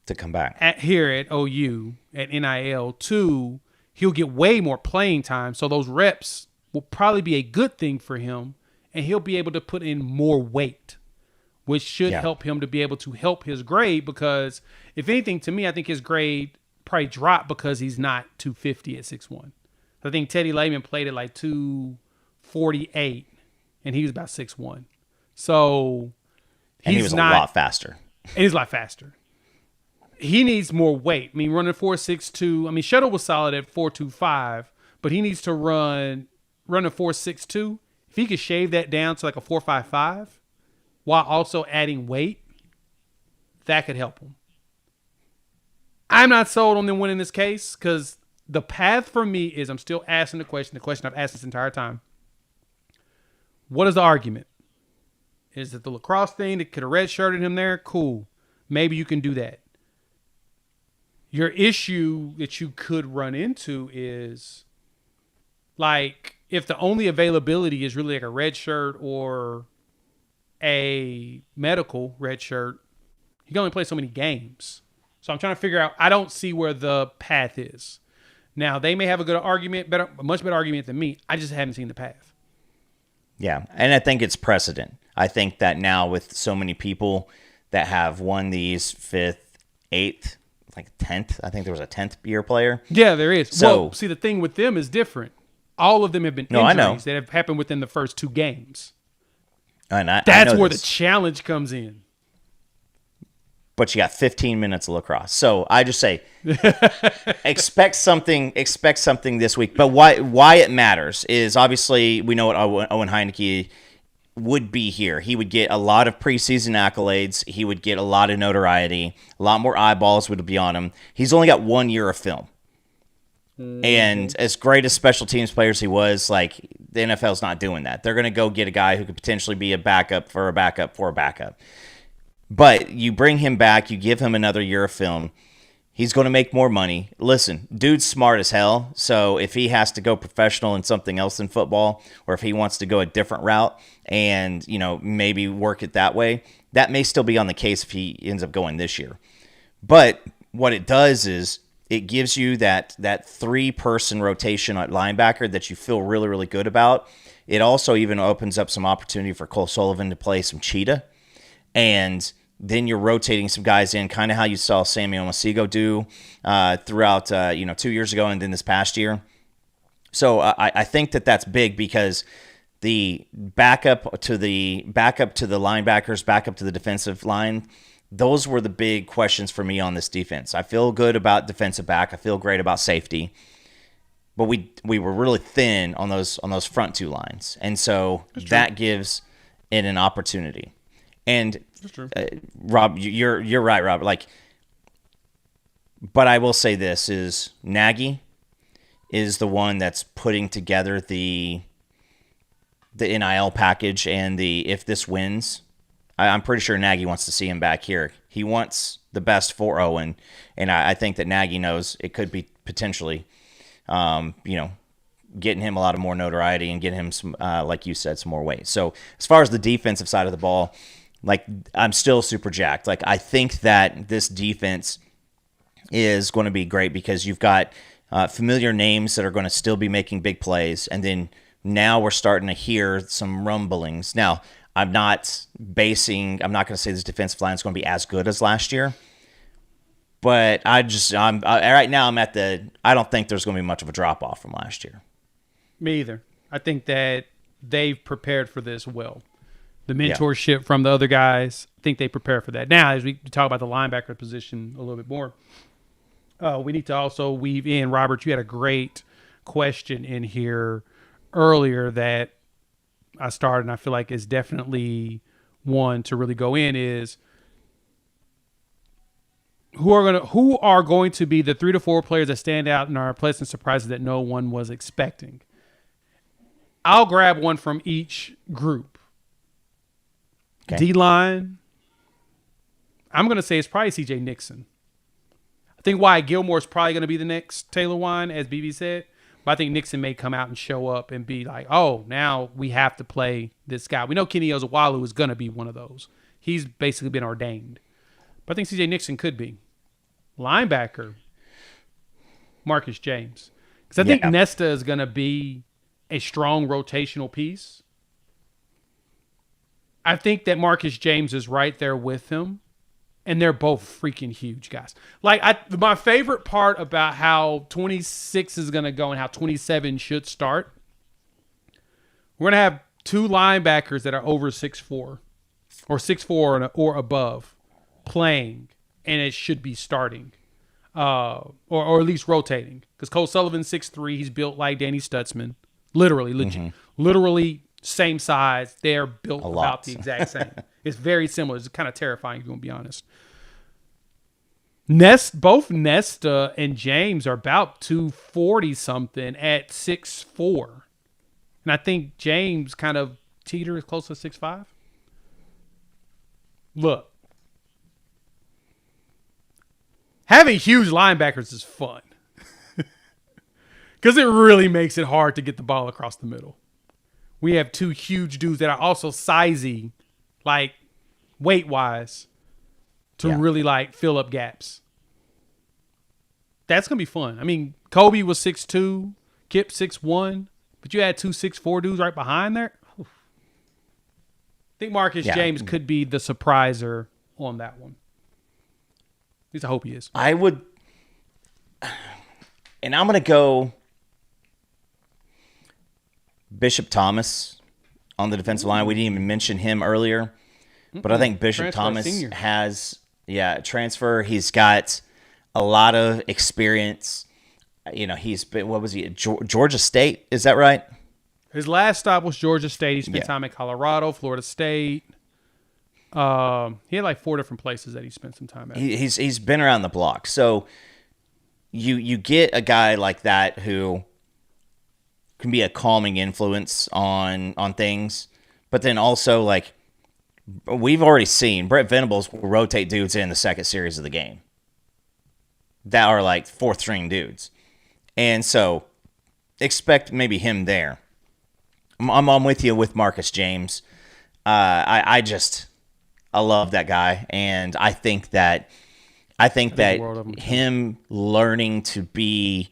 to come back here at OU at NIL. 2, he'll get way more playing time. So those reps will probably be a good thing for him, and he'll be able to put in more weight, which should help him to be able to help his grade, because if anything, to me, I think his grade probably dropped because he's not 250 at 6'1". I think Teddy Lehman played at like 248, and he was about 6'1". So he was a lot faster. And he's a lot faster. He needs more weight. I mean, running 4.62. I mean, Shuttle was solid at 4.25, but he needs to run a 4.62. If he could shave that down to like a 4.55 while also adding weight, that could help him. I'm not sold on them winning this case, because the path for me is, I'm still asking the question I've asked this entire time. What is the argument? Is it the lacrosse thing that could have redshirted him there? Cool. Maybe you can do that. Your issue that you could run into is, like, if the only availability is really like a red shirt or a medical red shirt, you can only play so many games. So I'm trying to figure out, I don't see where the path is. Now, they may have a good argument, a much better argument than me. I just haven't seen the path. Yeah, and I think it's precedent. I think that now with so many people that have won these 5th, 8th, like 10th, I think there was a 10th year player. Yeah, there is. So, well, see, the thing with them is different. All of them have been injuries that have happened within the first 2 games. And that's where the challenge comes in. But you got 15 minutes of lacrosse. So I just say, expect something this week. But why it matters is, obviously we know what Owen Hineki would be here. He would get a lot of preseason accolades. He would get a lot of notoriety. A lot more eyeballs would be on him. He's only got 1 year of film. And as great as special teams players he was, like, the NFL's not doing that. They're going to go get a guy who could potentially be a backup for a backup for a backup. But you bring him back, you give him another year of film, he's going to make more money. Listen, dude's smart as hell, so if he has to go professional in something else than football, or if he wants to go a different route and, maybe work it that way, that may still be on the case if he ends up going this year. But what it does is it gives you that 3-person rotation at linebacker that you feel really, really good about. It also even opens up some opportunity for Cole Sullivan to play some cheetah. And then you're rotating some guys in, kind of how you saw Samuel Masigo do throughout 2 years ago and then this past year. So I think that that's big because the backup to the linebackers, backup to the defensive line, those were the big questions for me on this defense. I feel good about defensive back. I feel great about safety. But we were really thin on those front two lines. And so that gives it an opportunity. And Rob, you're right, Rob. But I will say this is Nagy is the one that's putting together the NIL package and the if this wins. I'm pretty sure Nagy wants to see him back here. He wants the best for Owen, and I think that Nagy knows it could be potentially, getting him a lot of more notoriety and getting him some, like you said, some more weight. So as far as the defensive side of the ball, I'm still super jacked. I think that this defense is going to be great because you've got familiar names that are going to still be making big plays, and then now we're starting to hear some rumblings. Now, I'm not going to say this defensive line is going to be as good as last year, but right now I don't think there's going to be much of a drop off from last year. Me either. I think that they've prepared for this well. The mentorship from the other guys, I think they prepare for that. Now, as we talk about the linebacker position a little bit more, we need to also weave in, Robert, you had a great question in here earlier that I started and I feel like is definitely one to really go in is who are going to be the 3 to 4 players that stand out and are pleasant surprises that no one was expecting. I'll grab one from each group. Okay. D-line, I'm going to say it's probably C.J. Nixon. I think Wyatt Gilmore is probably going to be the next Taylor Wine, as BB said. But I think Nixon may come out and show up and be like, oh, now we have to play this guy. We know Kenny Ozawalu is going to be one of those. He's basically been ordained. But I think C.J. Nixon could be. Linebacker, Marcus James. Because I think Nesta is going to be a strong rotational piece. I think that Marcus James is right there with him. And they're both freaking huge guys. My favorite part about how 26 is going to go and how 27 should start, we're going to have 2 linebackers that are over 6'4", or 6'4" or above playing, and it should be starting, or at least rotating. Because Cole Sullivan's 6'3", he's built like Danny Stutzman. Literally, literally same size. They're built about the exact same. It's very similar. It's kind of terrifying, if you want to be honest. Both Nesta and James are about 240-something at 6'4". And I think James kind of teeters close to 6'5". Look. Having huge linebackers is fun. Because it really makes it hard to get the ball across the middle. We have 2 huge dudes that are also sizey, weight-wise, to really, fill up gaps. That's going to be fun. I mean, Kobe was 6'2", Kip 6'1", but you had 2 6'4" dudes right behind there. Oof. I think Marcus James could be the surpriser on that one. At least I hope he is. I would, and I'm going to go Bishop Thomas on the defensive line. We didn't even mention him earlier, but I think Bishop Thomas has transfer. He's got a lot of experience. He's been, what was he, at Georgia State? Is that right? His last stop was Georgia State. He spent time at Colorado, Florida State. He had 4 different places that he spent some time at. He's been around the block. So you get a guy like that who can be a calming influence on things, but then also we've already seen Brent Venables will rotate dudes in the second series of the game that are 4th string dudes, and so expect maybe him there. I'm with you with Marcus James. I love that guy, and I think that him learning to be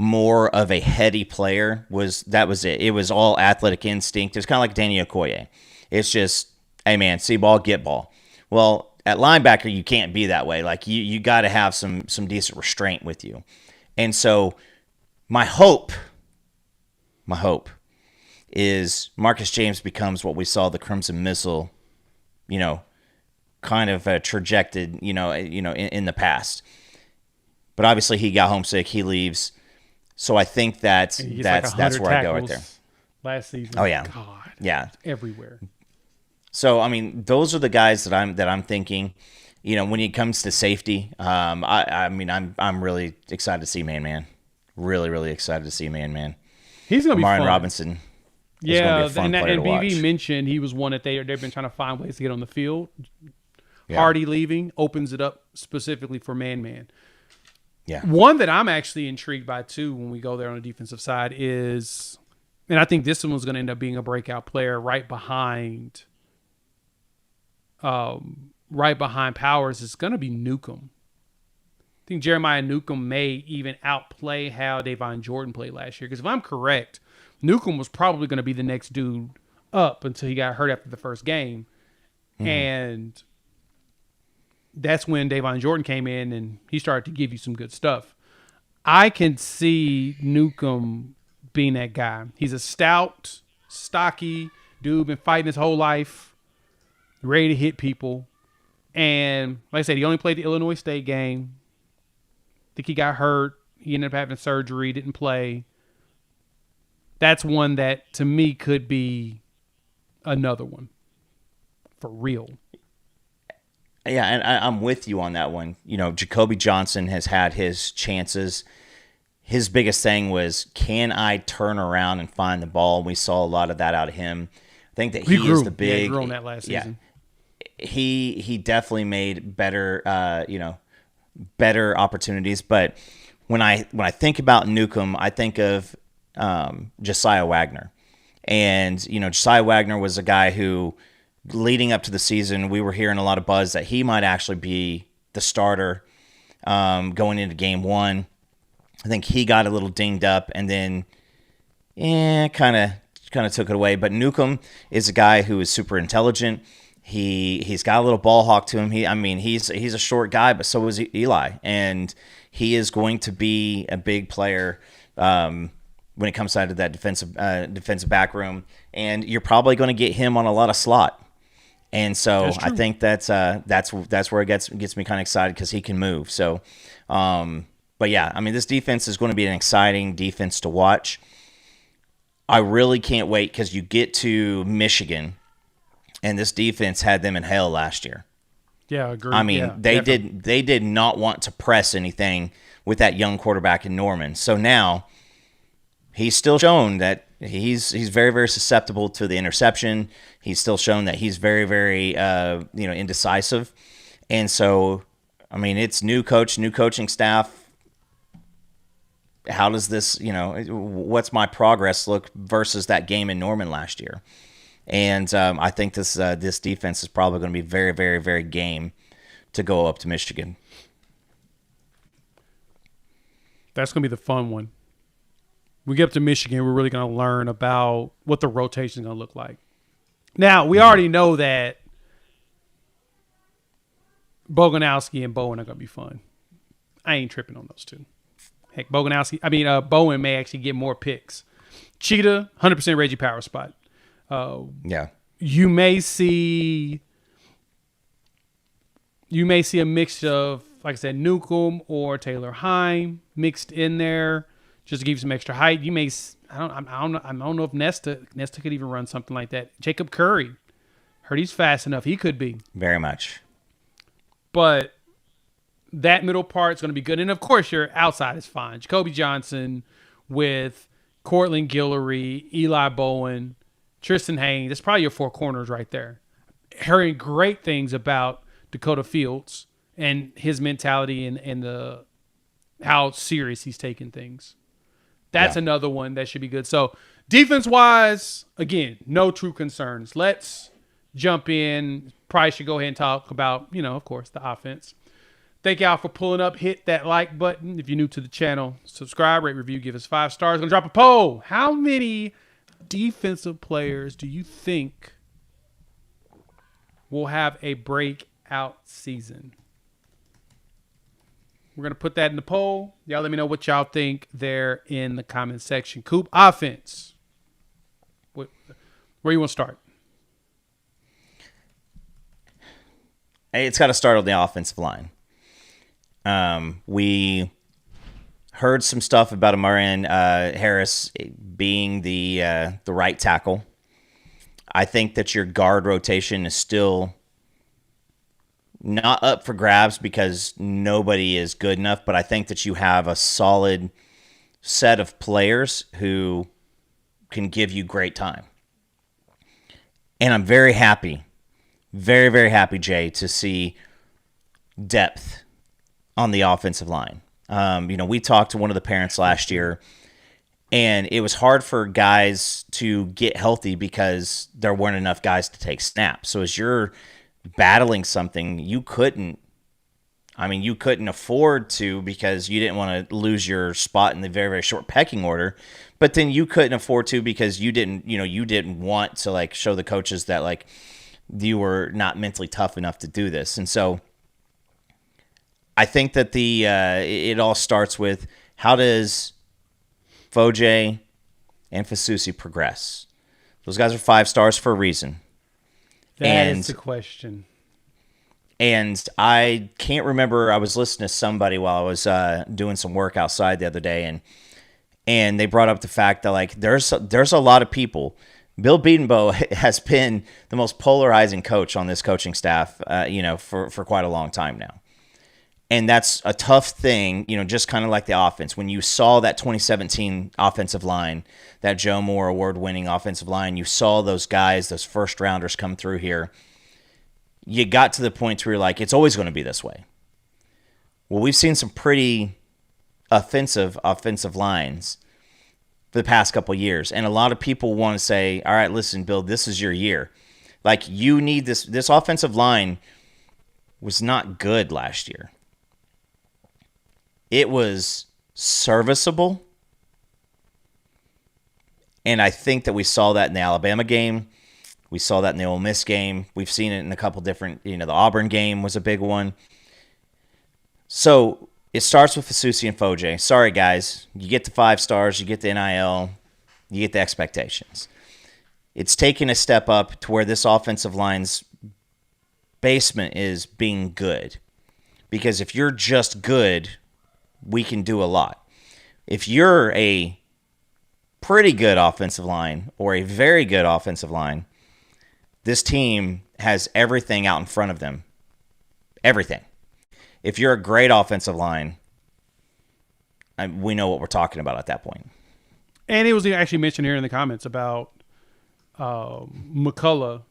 more of a heady player was it. It was all athletic instinct. It was kind of like Danny Okoye. It's just, hey man, see ball, get ball. Well, at linebacker, you can't be that way. Like you got to have some decent restraint with you. And so my hope is Marcus James becomes what we saw the Crimson Missile, kind of trajected, in the past. But obviously he got homesick, he leaves. So I think that's where I go right there. Last season. Oh yeah. God. Yeah. Everywhere. So I mean, those are the guys that I'm thinking. When it comes to safety, I'm really excited to see Man. Really, really excited to see Man. He's gonna be fun. Robinson. Yeah, be a fun player and to BV watch. mentioned he was one that they've been trying to find ways to get on the field. Yeah. Hardy leaving opens it up specifically for Man. Yeah. One that I'm actually intrigued by too when we go there on the defensive side is, and I think this one's going to end up being a breakout player right behind Powers, is going to be Newcomb. I think Jeremiah Newcomb may even outplay how Davon Jordan played last year. Because if I'm correct, Newcomb was probably going to be the next dude up until he got hurt after the first game. Mm-hmm. And that's when Davon Jordan came in and he started to give you some good stuff. I can see Newcomb being that guy. He's a stout, stocky dude, been fighting his whole life, ready to hit people. And like I said, he only played the Illinois State game. I think he got hurt. He ended up having surgery, didn't play. That's one that, to me, could be another one. For real. Yeah, and I'm with you on that one. Jacoby Johnson has had his chances. His biggest thing was, can I turn around and find the ball? And we saw a lot of that out of him. I think that he is the big... Yeah, he grew on that last season. He definitely made better opportunities. But when I think about Newcomb, I think of Josiah Wagner. And, Josiah Wagner was a guy who, leading up to the season, we were hearing a lot of buzz that he might actually be the starter going into game one. I think he got a little dinged up and then kind of took it away. But Newcomb is a guy who is super intelligent. He's got a little ball hawk to him. He's a short guy, but so is Eli, and he is going to be a big player when it comes down to that defensive back room. And you're probably going to get him on a lot of slot. And so I think that's where it gets me kind of excited because he can move. So, but yeah, this defense is going to be an exciting defense to watch. I really can't wait because you get to Michigan, and this defense had them in hell last year. Yeah, agreed. They did not want to press anything with that young quarterback in Norman. So now he's still shown that he's very, very susceptible to the interception. He's still shown that he's very, very indecisive. And so, it's new coach, new coaching staff. How does this, what's my progress look versus that game in Norman last year? And I think this defense is probably going to be very, very, very game to go up to Michigan. That's going to be the fun one. We get up to Michigan, we're really going to learn about what the rotation is going to look like. Now, we already know that Boganowski and Bowen are going to be fun. I ain't tripping on those two. Heck, Bowen may actually get more picks. Cheetah, 100% Reggie Power spot. Yeah. You may see a mix of, like I said, Newcomb or Taylor Heim mixed in there just to give you some extra height. You may, I don't know if Nesta could even run something like that. Jacob Curry, heard he's fast enough. He could be very much. But that middle part is going to be good, and of course your outside is fine. Jacoby Johnson with Cortland Guillory, Eli Bowen, Tristan Haynes. That's probably your four corners right there. Hearing great things about Dakota Fields and his mentality and the how serious he's taking things. That's another one that should be good. So defense-wise, again, no true concerns. Let's jump in. Probably should go ahead and talk about, of course, the offense. Thank y'all for pulling up. Hit that like button. If you're new to the channel, subscribe, rate, review, give us 5 stars. Gonna drop a poll. How many defensive players do you think will have a breakout breakout season? We're going to put that in the poll. Y'all let me know what y'all think there in the comment section. Coop, offense. Where you want to start? Hey, it's got to start on the offensive line. We heard some stuff about Amarian Harris being the right tackle. I think that your guard rotation is still not up for grabs because nobody is good enough, but I think that you have a solid set of players who can give you great time. And I'm very happy, very, very happy, Jay, to see depth on the offensive line. We talked to one of the parents last year, and it was hard for guys to get healthy because there weren't enough guys to take snaps. So as you're battling something, you couldn't afford to because you didn't want to lose your spot in the very, very short pecking order. But then you couldn't afford to because you didn't want to like show the coaches that like you were not mentally tough enough to do this. And so I think that it all starts with how does Foje and Fasusi progress? Those guys are 5 stars for a reason. That is the question. And I can't remember. I was listening to somebody while I was doing some work outside the other day, and they brought up the fact that like there's a lot of people. Bill Bedenbaugh has been the most polarizing coach on this coaching staff, for quite a long time now. And that's a tough thing, just kind of like the offense. When you saw that 2017 offensive line, that Joe Moore award-winning offensive line, you saw those guys, those first-rounders come through here. You got to the point where you're like, it's always going to be this way. Well, we've seen some pretty offensive lines for the past couple of years. And a lot of people want to say, all right, listen, Bill, this is your year. Like, you need this. This offensive line was not good last year. It was serviceable, and I think that we saw that in the Alabama game. We saw that in the Ole Miss game. We've seen it in a couple different, the Auburn game was a big one. So it starts with Fasusi and Foje. Sorry, guys. You get the 5 stars, you get the NIL, you get the expectations. It's taken a step up to where this offensive line's basement is being good. Because if you're just good, we can do a lot. If you're a pretty good offensive line or a very good offensive line, this team has everything out in front of them. Everything. If you're a great offensive line, we know what we're talking about at that point. And it was actually mentioned here in the comments about McCullough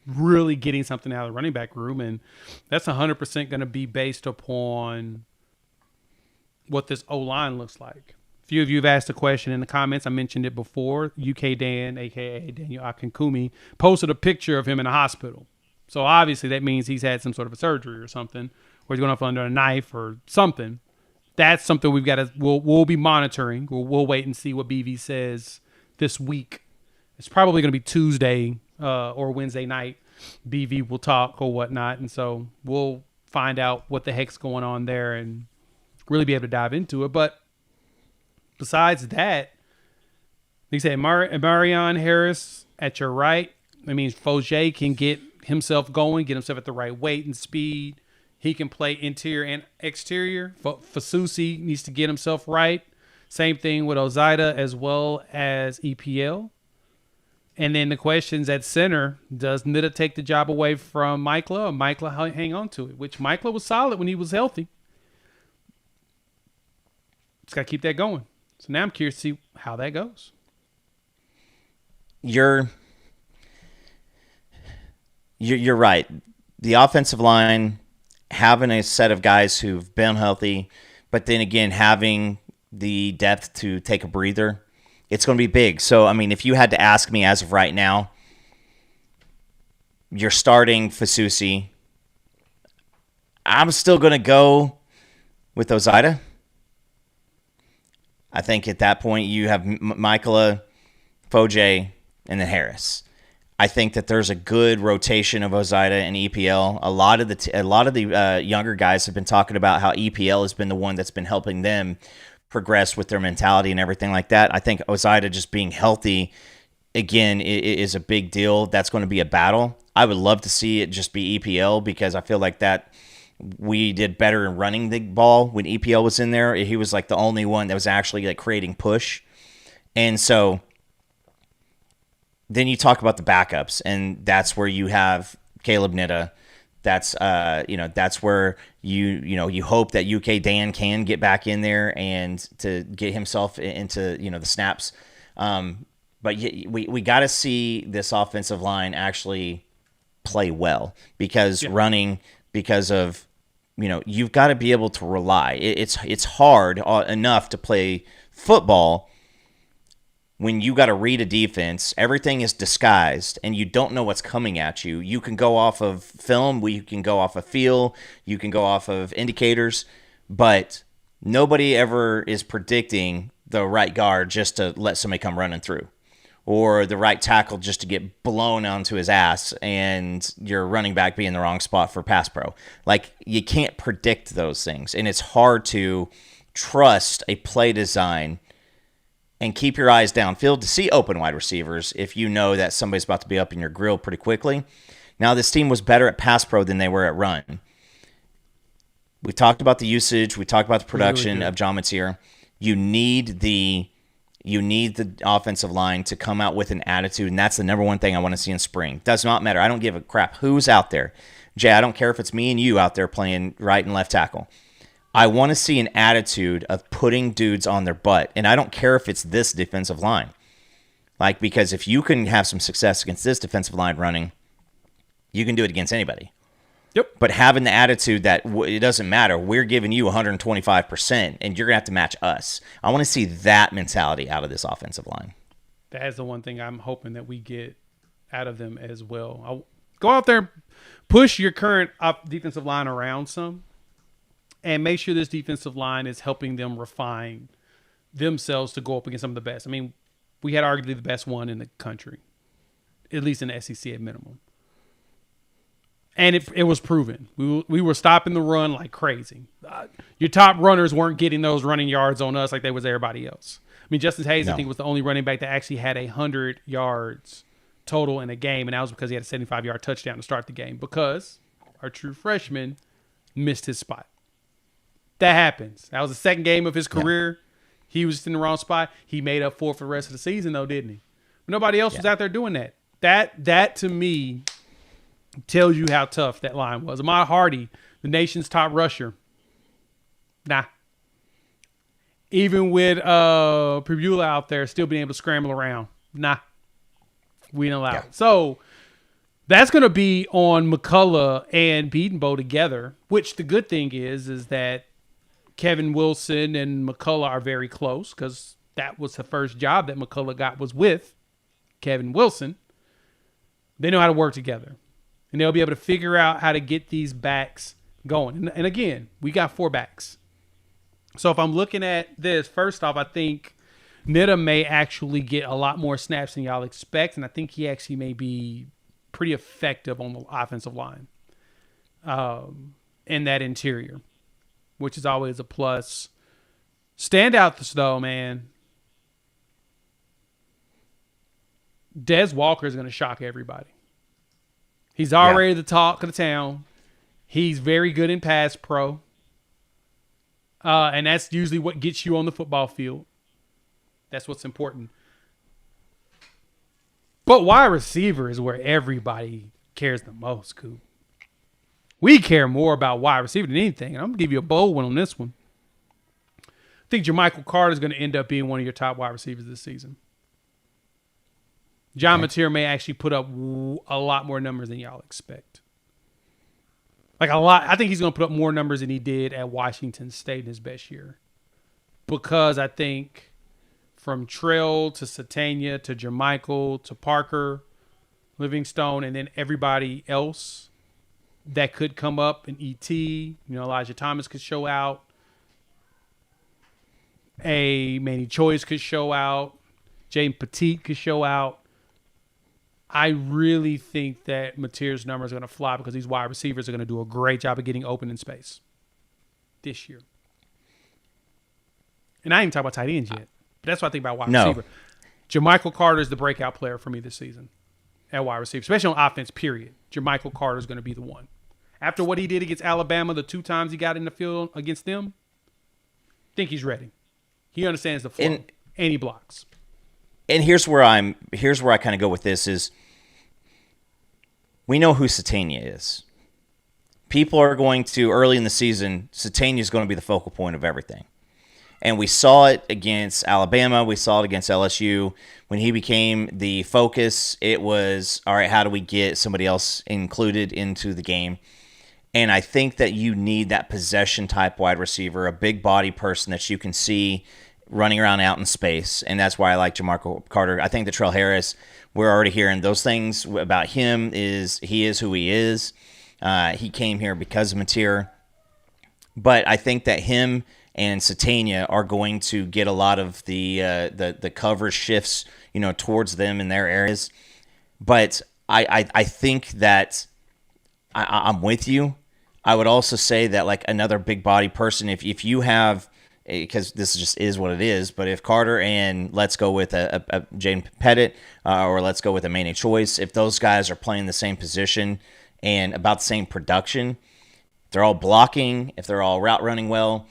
really getting something out of the running back room, and that's 100% going to be based upon what this O-line looks like. A few of you have asked a question in the comments. I mentioned it before. UK Dan, a.k.a. Daniel Akinkumi, posted a picture of him in a hospital. So obviously that means he's had some sort of a surgery or something, or he's going off under a knife or something. That's something we'll be monitoring. We'll wait and see what BV says this week. It's probably going to be Tuesday or Wednesday night. BV will talk or whatnot, and so we'll find out what the heck's going on there and really be able to dive into it. But besides that, they say Marion Harris at your right. That means Foje can get himself going, get himself at the right weight and speed. He can play interior and exterior. Fasusi needs to get himself right. Same thing with Ozaida as well as EPL. And then the questions at center, does Nida take the job away from McCullough, or McCullough hang on to it? Which McCullough was solid when he was healthy. Just got to keep that going. So now I'm curious to see how that goes. You're right. The offensive line, having a set of guys who've been healthy, but then again, having the depth to take a breather, it's going to be big. So, I mean, if you had to ask me as of right now, you're starting Fasusi. I'm still going to go with Ozaida. I think at that point you have McCullough, Foje, and then Harris. I think that there's a good rotation of Ozida and EPL. A lot of the younger guys have been talking about how EPL has been the one that's been helping them progress with their mentality and everything like that. I think Ozida just being healthy again is a big deal. That's going to be a battle. I would love to see it just be EPL because I feel like that we did better in running the ball when EPL was in there. He was like the only one that was actually like creating push. And so then you talk about the backups, and that's where you have Caleb Nitta. That's that's where you hope that UK Dan can get back in there and to get himself into the snaps. But we got to see this offensive line actually play well because of you've got to be able to rely. It's hard enough to play football when you got to read a defense. Everything is disguised and you don't know what's coming at you. You can go off of film, you can go off of feel, you can go off of indicators, but nobody ever is predicting the right guard just to let somebody come running through, or the right tackle just to get blown onto his ass and your running back be in the wrong spot for pass pro. Like, you can't predict those things, and it's hard to trust a play design and keep your eyes downfield to see open wide receivers if you know that somebody's about to be up in your grill pretty quickly. Now, this team was better at pass pro than they were at run. We talked about the usage. We talked about the production of John Mateer. You need the offensive line to come out with an attitude, and that's the number one thing I want to see in spring. Does not matter. I don't give a crap who's out there. Jay, I don't care if it's me and you out there playing right and left tackle. I want to see an attitude of putting dudes on their butt, and I don't care if it's this defensive line. Like, because if you can have some success against this defensive line running, you can do it against anybody. Yep. But having the attitude that it doesn't matter, we're giving you 125%, and you're going to have to match us. I want to see that mentality out of this offensive line. That is the one thing I'm hoping that we get out of them as well. Go out there, push your current defensive line around some, and make sure this defensive line is helping them refine themselves to go up against some of the best. I mean, we had arguably the best one in the country, at least in the SEC at minimum. And it was proven. We were stopping the run like crazy. Your top runners weren't getting those running yards on us like they was everybody else. I mean, Justin Hayes, I think, was the only running back that actually had 100 yards total in a game, and that was because he had a 75-yard touchdown to start the game because our true freshman missed his spot. That happens. That was the second game of his career. He was just in the wrong spot. He made up for it for the rest of the season, though, didn't he? But nobody else was out there doing that. That to me tells you how tough that line was. Ahmad Hardy, the nation's top rusher. Nah. Even with Prebula out there still being able to scramble around. Nah. We didn't allow it. So that's going to be on McCullough and Beatonbow together, which the good thing is that Kevin Wilson and McCullough are very close because that was the first job that McCullough got was with Kevin Wilson. They know how to work together. And they'll be able to figure out how to get these backs going. And again, we got 4 backs. So if I'm looking at this, first off, I think Nitta may actually get a lot more snaps than y'all expect. And I think he actually may be pretty effective on the offensive line in that interior, which is always a plus. Standouts, though, man. Des Walker is going to shock everybody. He's already the talk of the town. He's very good in pass pro. And that's usually what gets you on the football field. That's what's important. But wide receiver is where everybody cares the most, Coop. We care more about wide receiver than anything. And I'm going to give you a bold one on this one. I think Jermichael Carter is going to end up being one of your top wide receivers this season. John Mateer may actually put up a lot more numbers than y'all expect. Like a lot. I think he's going to put up more numbers than he did at Washington State in his best year. Because I think from Trell to Satania to Jermichael to Parker, Livingstone, and then everybody else that could come up in ET, Elijah Thomas could show out. Manny Choice could show out. James Petit could show out. I really think that Mateer's number is going to fly because these wide receivers are going to do a great job of getting open in space this year. And I ain't even talking about tight ends yet. But that's what I think about wide receiver. Jermichael Carter is the breakout player for me this season at wide receiver, especially on offense, period. Jermichael Carter is going to be the one. After what he did against Alabama, the 2 times he got in the field against them, I think he's ready. He understands the flow, and he blocks. And here's where I kind of go with this is we know who Satania is. People are going to, early in the season, Satania is going to be the focal point of everything. And we saw it against Alabama. We saw it against LSU. When he became the focus, it was, all right, how do we get somebody else included into the game? And I think that you need that possession-type wide receiver, a big body person that you can see running around out in space. And that's why I like Jermichael Carter. I think that Trell Harris, we're already hearing those things about him. He is who he is. He came here because of Mateer. But I think that him and Satania are going to get a lot of the cover shifts, towards them in their areas. But I think that I'm with you. I would also say that like another big body person, if you have, because this just is what it is, but if Carter and let's go with a Jaden Pettit or let's go with a Manny Choice, if those guys are playing the same position and about the same production, they're all blocking, if they're all route running well,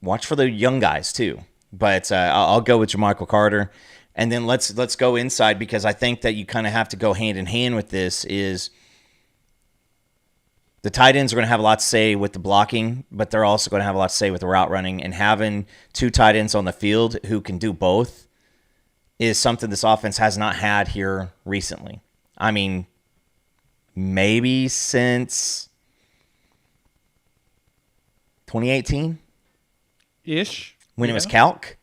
watch for the young guys too. But I'll go with Jermichael Carter. And then let's go inside, because I think that you kind of have to go hand in hand with this is the tight ends are going to have a lot to say with the blocking, but they're also going to have a lot to say with the route running. And having 2 tight ends on the field who can do both is something this offense has not had here recently. I mean, maybe since 2018? Ish. When it was Calc.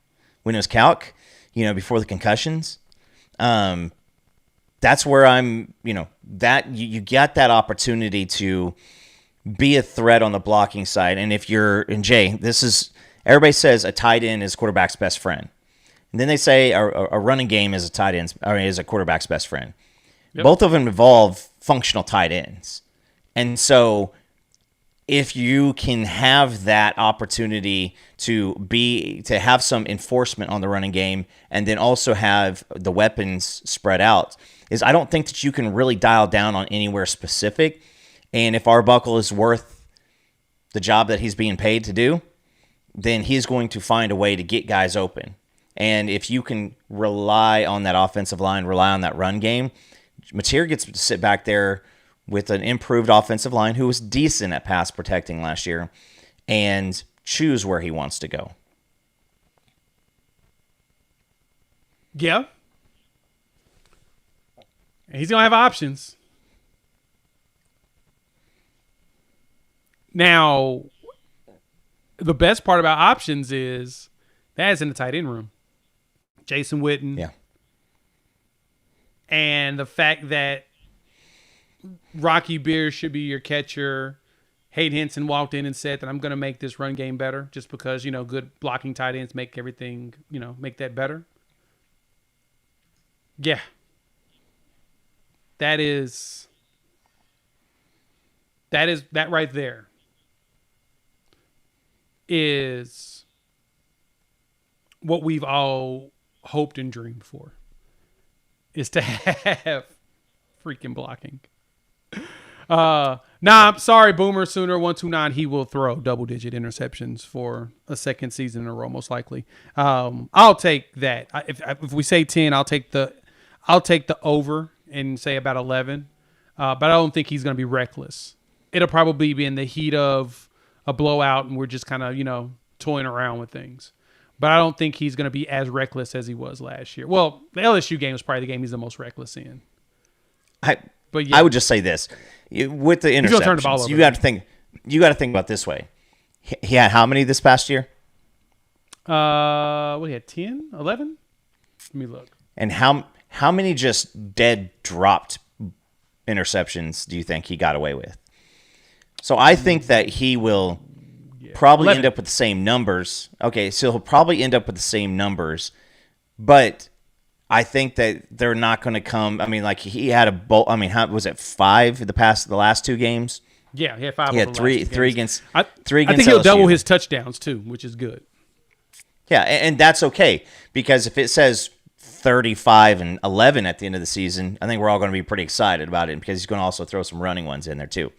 Before the concussions. That's where I'm, that you get that opportunity to be a threat on the blocking side. And if you're, and Jay, everybody says a tight end is quarterback's best friend. And then they say a running game is is a quarterback's best friend. Yep. Both of them involve functional tight ends. And so if you can have that opportunity to have some enforcement on the running game and then also have the weapons spread out, is I don't think that you can really dial down on anywhere specific. And if Arbuckle is worth the job that he's being paid to do, then he's going to find a way to get guys open. And if you can rely on that offensive line, rely on that run game, Mateer gets to sit back there with an improved offensive line who was decent at pass protecting last year and choose where he wants to go. Yeah. And he's going to have options. Now, the best part about options is that is in the tight end room. Jason Witten. Yeah. And the fact that Rocky Beers should be your catcher. Hayden Henson walked in and said that I'm going to make this run game better just because, good blocking tight ends make everything, make that better. Yeah. That right there is what we've all hoped and dreamed for, is to have freaking blocking. I'm sorry, Boomer Sooner 129. He will throw double-digit interceptions for a second season in a row, most likely. I'll take that. If we say 10, I'll take the over and say about 11. But I don't think he's going to be reckless. It'll probably be in the heat of a blowout, and we're just kind of toying around with things. But I don't think he's going to be as reckless as he was last year. Well, the LSU game was probably the game he's the most reckless in. But yeah. I would just say this with the interceptions. Turn the ball over. You got to think about it this way. He had how many this past year? He had 10, 11? Let me look. And how many just dead dropped interceptions do you think he got away with? So I think that he will probably 11. end up with the same numbers. Okay, so he'll probably end up with the same numbers, but I think that they're not going to come. I mean, like he had a bowl. I mean, how was it 5 the last 2 games? Yeah, he had 5. He had over the three last 2 three games. against three against I think he'll LSU. double his touchdowns too, which is good. Yeah, and that's okay because if it says 35 and 11 at the end of the season, I think we're all going to be pretty excited about it because he's going to also throw some running ones in there too.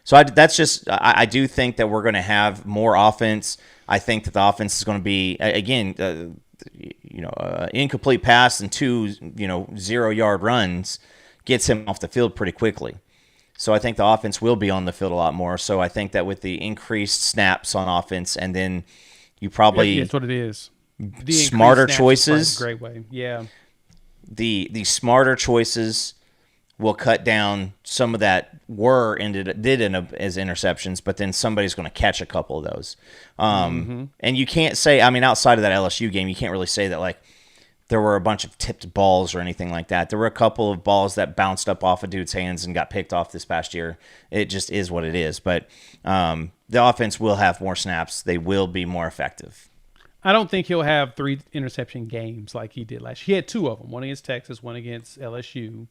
So I do think that we're going to have more offense. I think that the offense is going to be again, incomplete pass and 2 0-yard runs gets him off the field pretty quickly. So I think the offense will be on the field a lot more. So I think that with the increased snaps on offense, and then you probably that's what it is. The smarter snaps choices. Great way, yeah. The smarter choices will cut down some of that did end up as interceptions, but then somebody's going to catch a couple of those. And you can't say, I mean, outside of that LSU game, you can't really say that like there were a bunch of tipped balls or anything like that. There were a couple of balls that bounced up off a dude's hands and got picked off this past year. It just is what it is. But the offense will have more snaps. They will be more effective. I don't think he'll have 3 interception games like he did last year. He had 2 of them, one against Texas, one against LSU.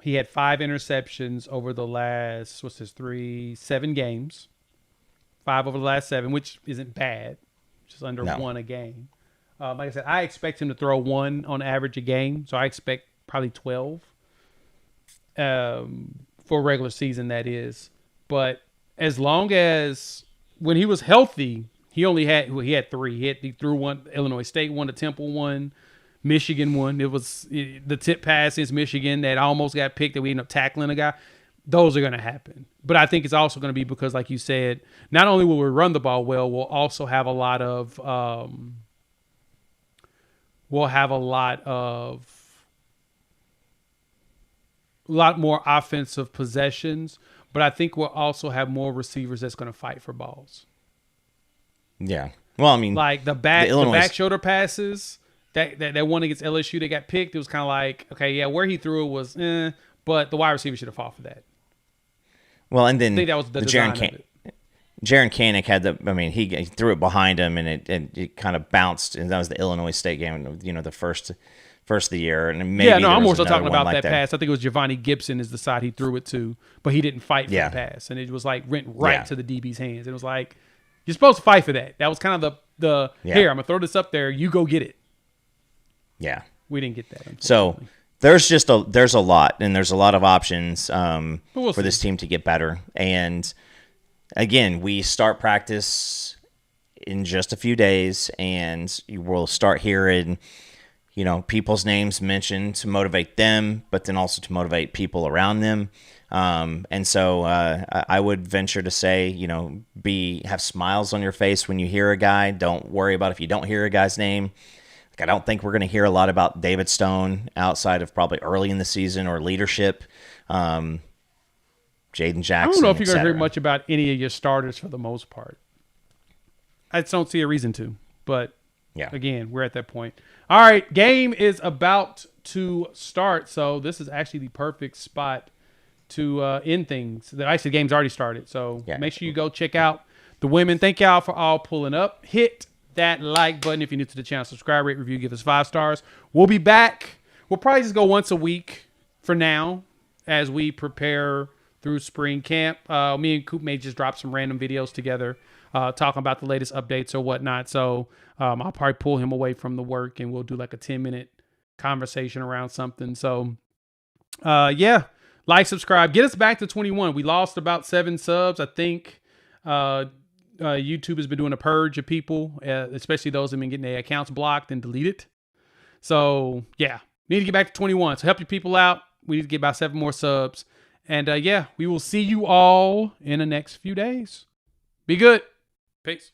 He had 5 interceptions over the last, 7 games. 5 over the last 7, which isn't bad. Just under 1 a game. Like I said, I expect him to throw 1 on average a game. So I expect probably 12 for regular season, that is. But as long as, when he was healthy, he had 3. He threw 1, Illinois State 1, to Temple 1, Michigan 1. It was the tip pass against Michigan that almost got picked that we ended up tackling a guy. Those are going to happen. But I think it's also going to be because, like you said, not only will we run the ball well, we'll also have a lot more offensive possessions. But I think we'll also have more receivers that's going to fight for balls. Yeah. Well, I mean, like the back shoulder passes that one against LSU that got picked, it was kind of like, okay, yeah, where he threw it was, but the wide receiver should have fought for that. Well, and then I think that was the design of it. Jaron Kanik had he threw it behind him and it kind of bounced, and that was the Illinois State game, the first of the year, and maybe I'm more so talking about like that pass. I think it was Giovanni Gibson is the side he threw it to, but he didn't fight for the pass, and it was like went right to the DB's hands. It was like, you're supposed to fight for that. That was kind of the here, I'm gonna throw this up there, you go get it. Yeah, we didn't get that. So there's a lot, and there's a lot of options for this team to get better. And again, we start practice in just a few days, and we'll start hearing people's names mentioned to motivate them, but then also to motivate people around them. And so I would venture to say, have smiles on your face when you hear a guy. Don't worry about if you don't hear a guy's name. Like, I don't think we're going to hear a lot about David Stone outside of probably early in the season or leadership. Jaden Jackson. I don't know if you're going to hear much about any of your starters for the most part. I just don't see a reason to. But again, we're at that point. All right, game is about to start, so this is actually the perfect spot to end things. Actually, the game's already started, so make sure you go check out the women. Thank y'all for all pulling up. Hit that like button if you're new to the channel. Subscribe, rate, review, give us 5 stars. We'll be back. We'll probably just go once a week for now as we prepare through spring camp. Me and Coop may just drop some random videos together talking about the latest updates or whatnot. So I'll probably pull him away from the work and we'll do like a 10-minute conversation around something. So like, subscribe, get us back to 21. We lost about 7 subs. I think YouTube has been doing a purge of people, especially those that have been getting their accounts blocked and deleted. So need to get back to 21. So help your people out. We need to get about 7 more subs. And we will see you all in the next few days. Be good. Peace.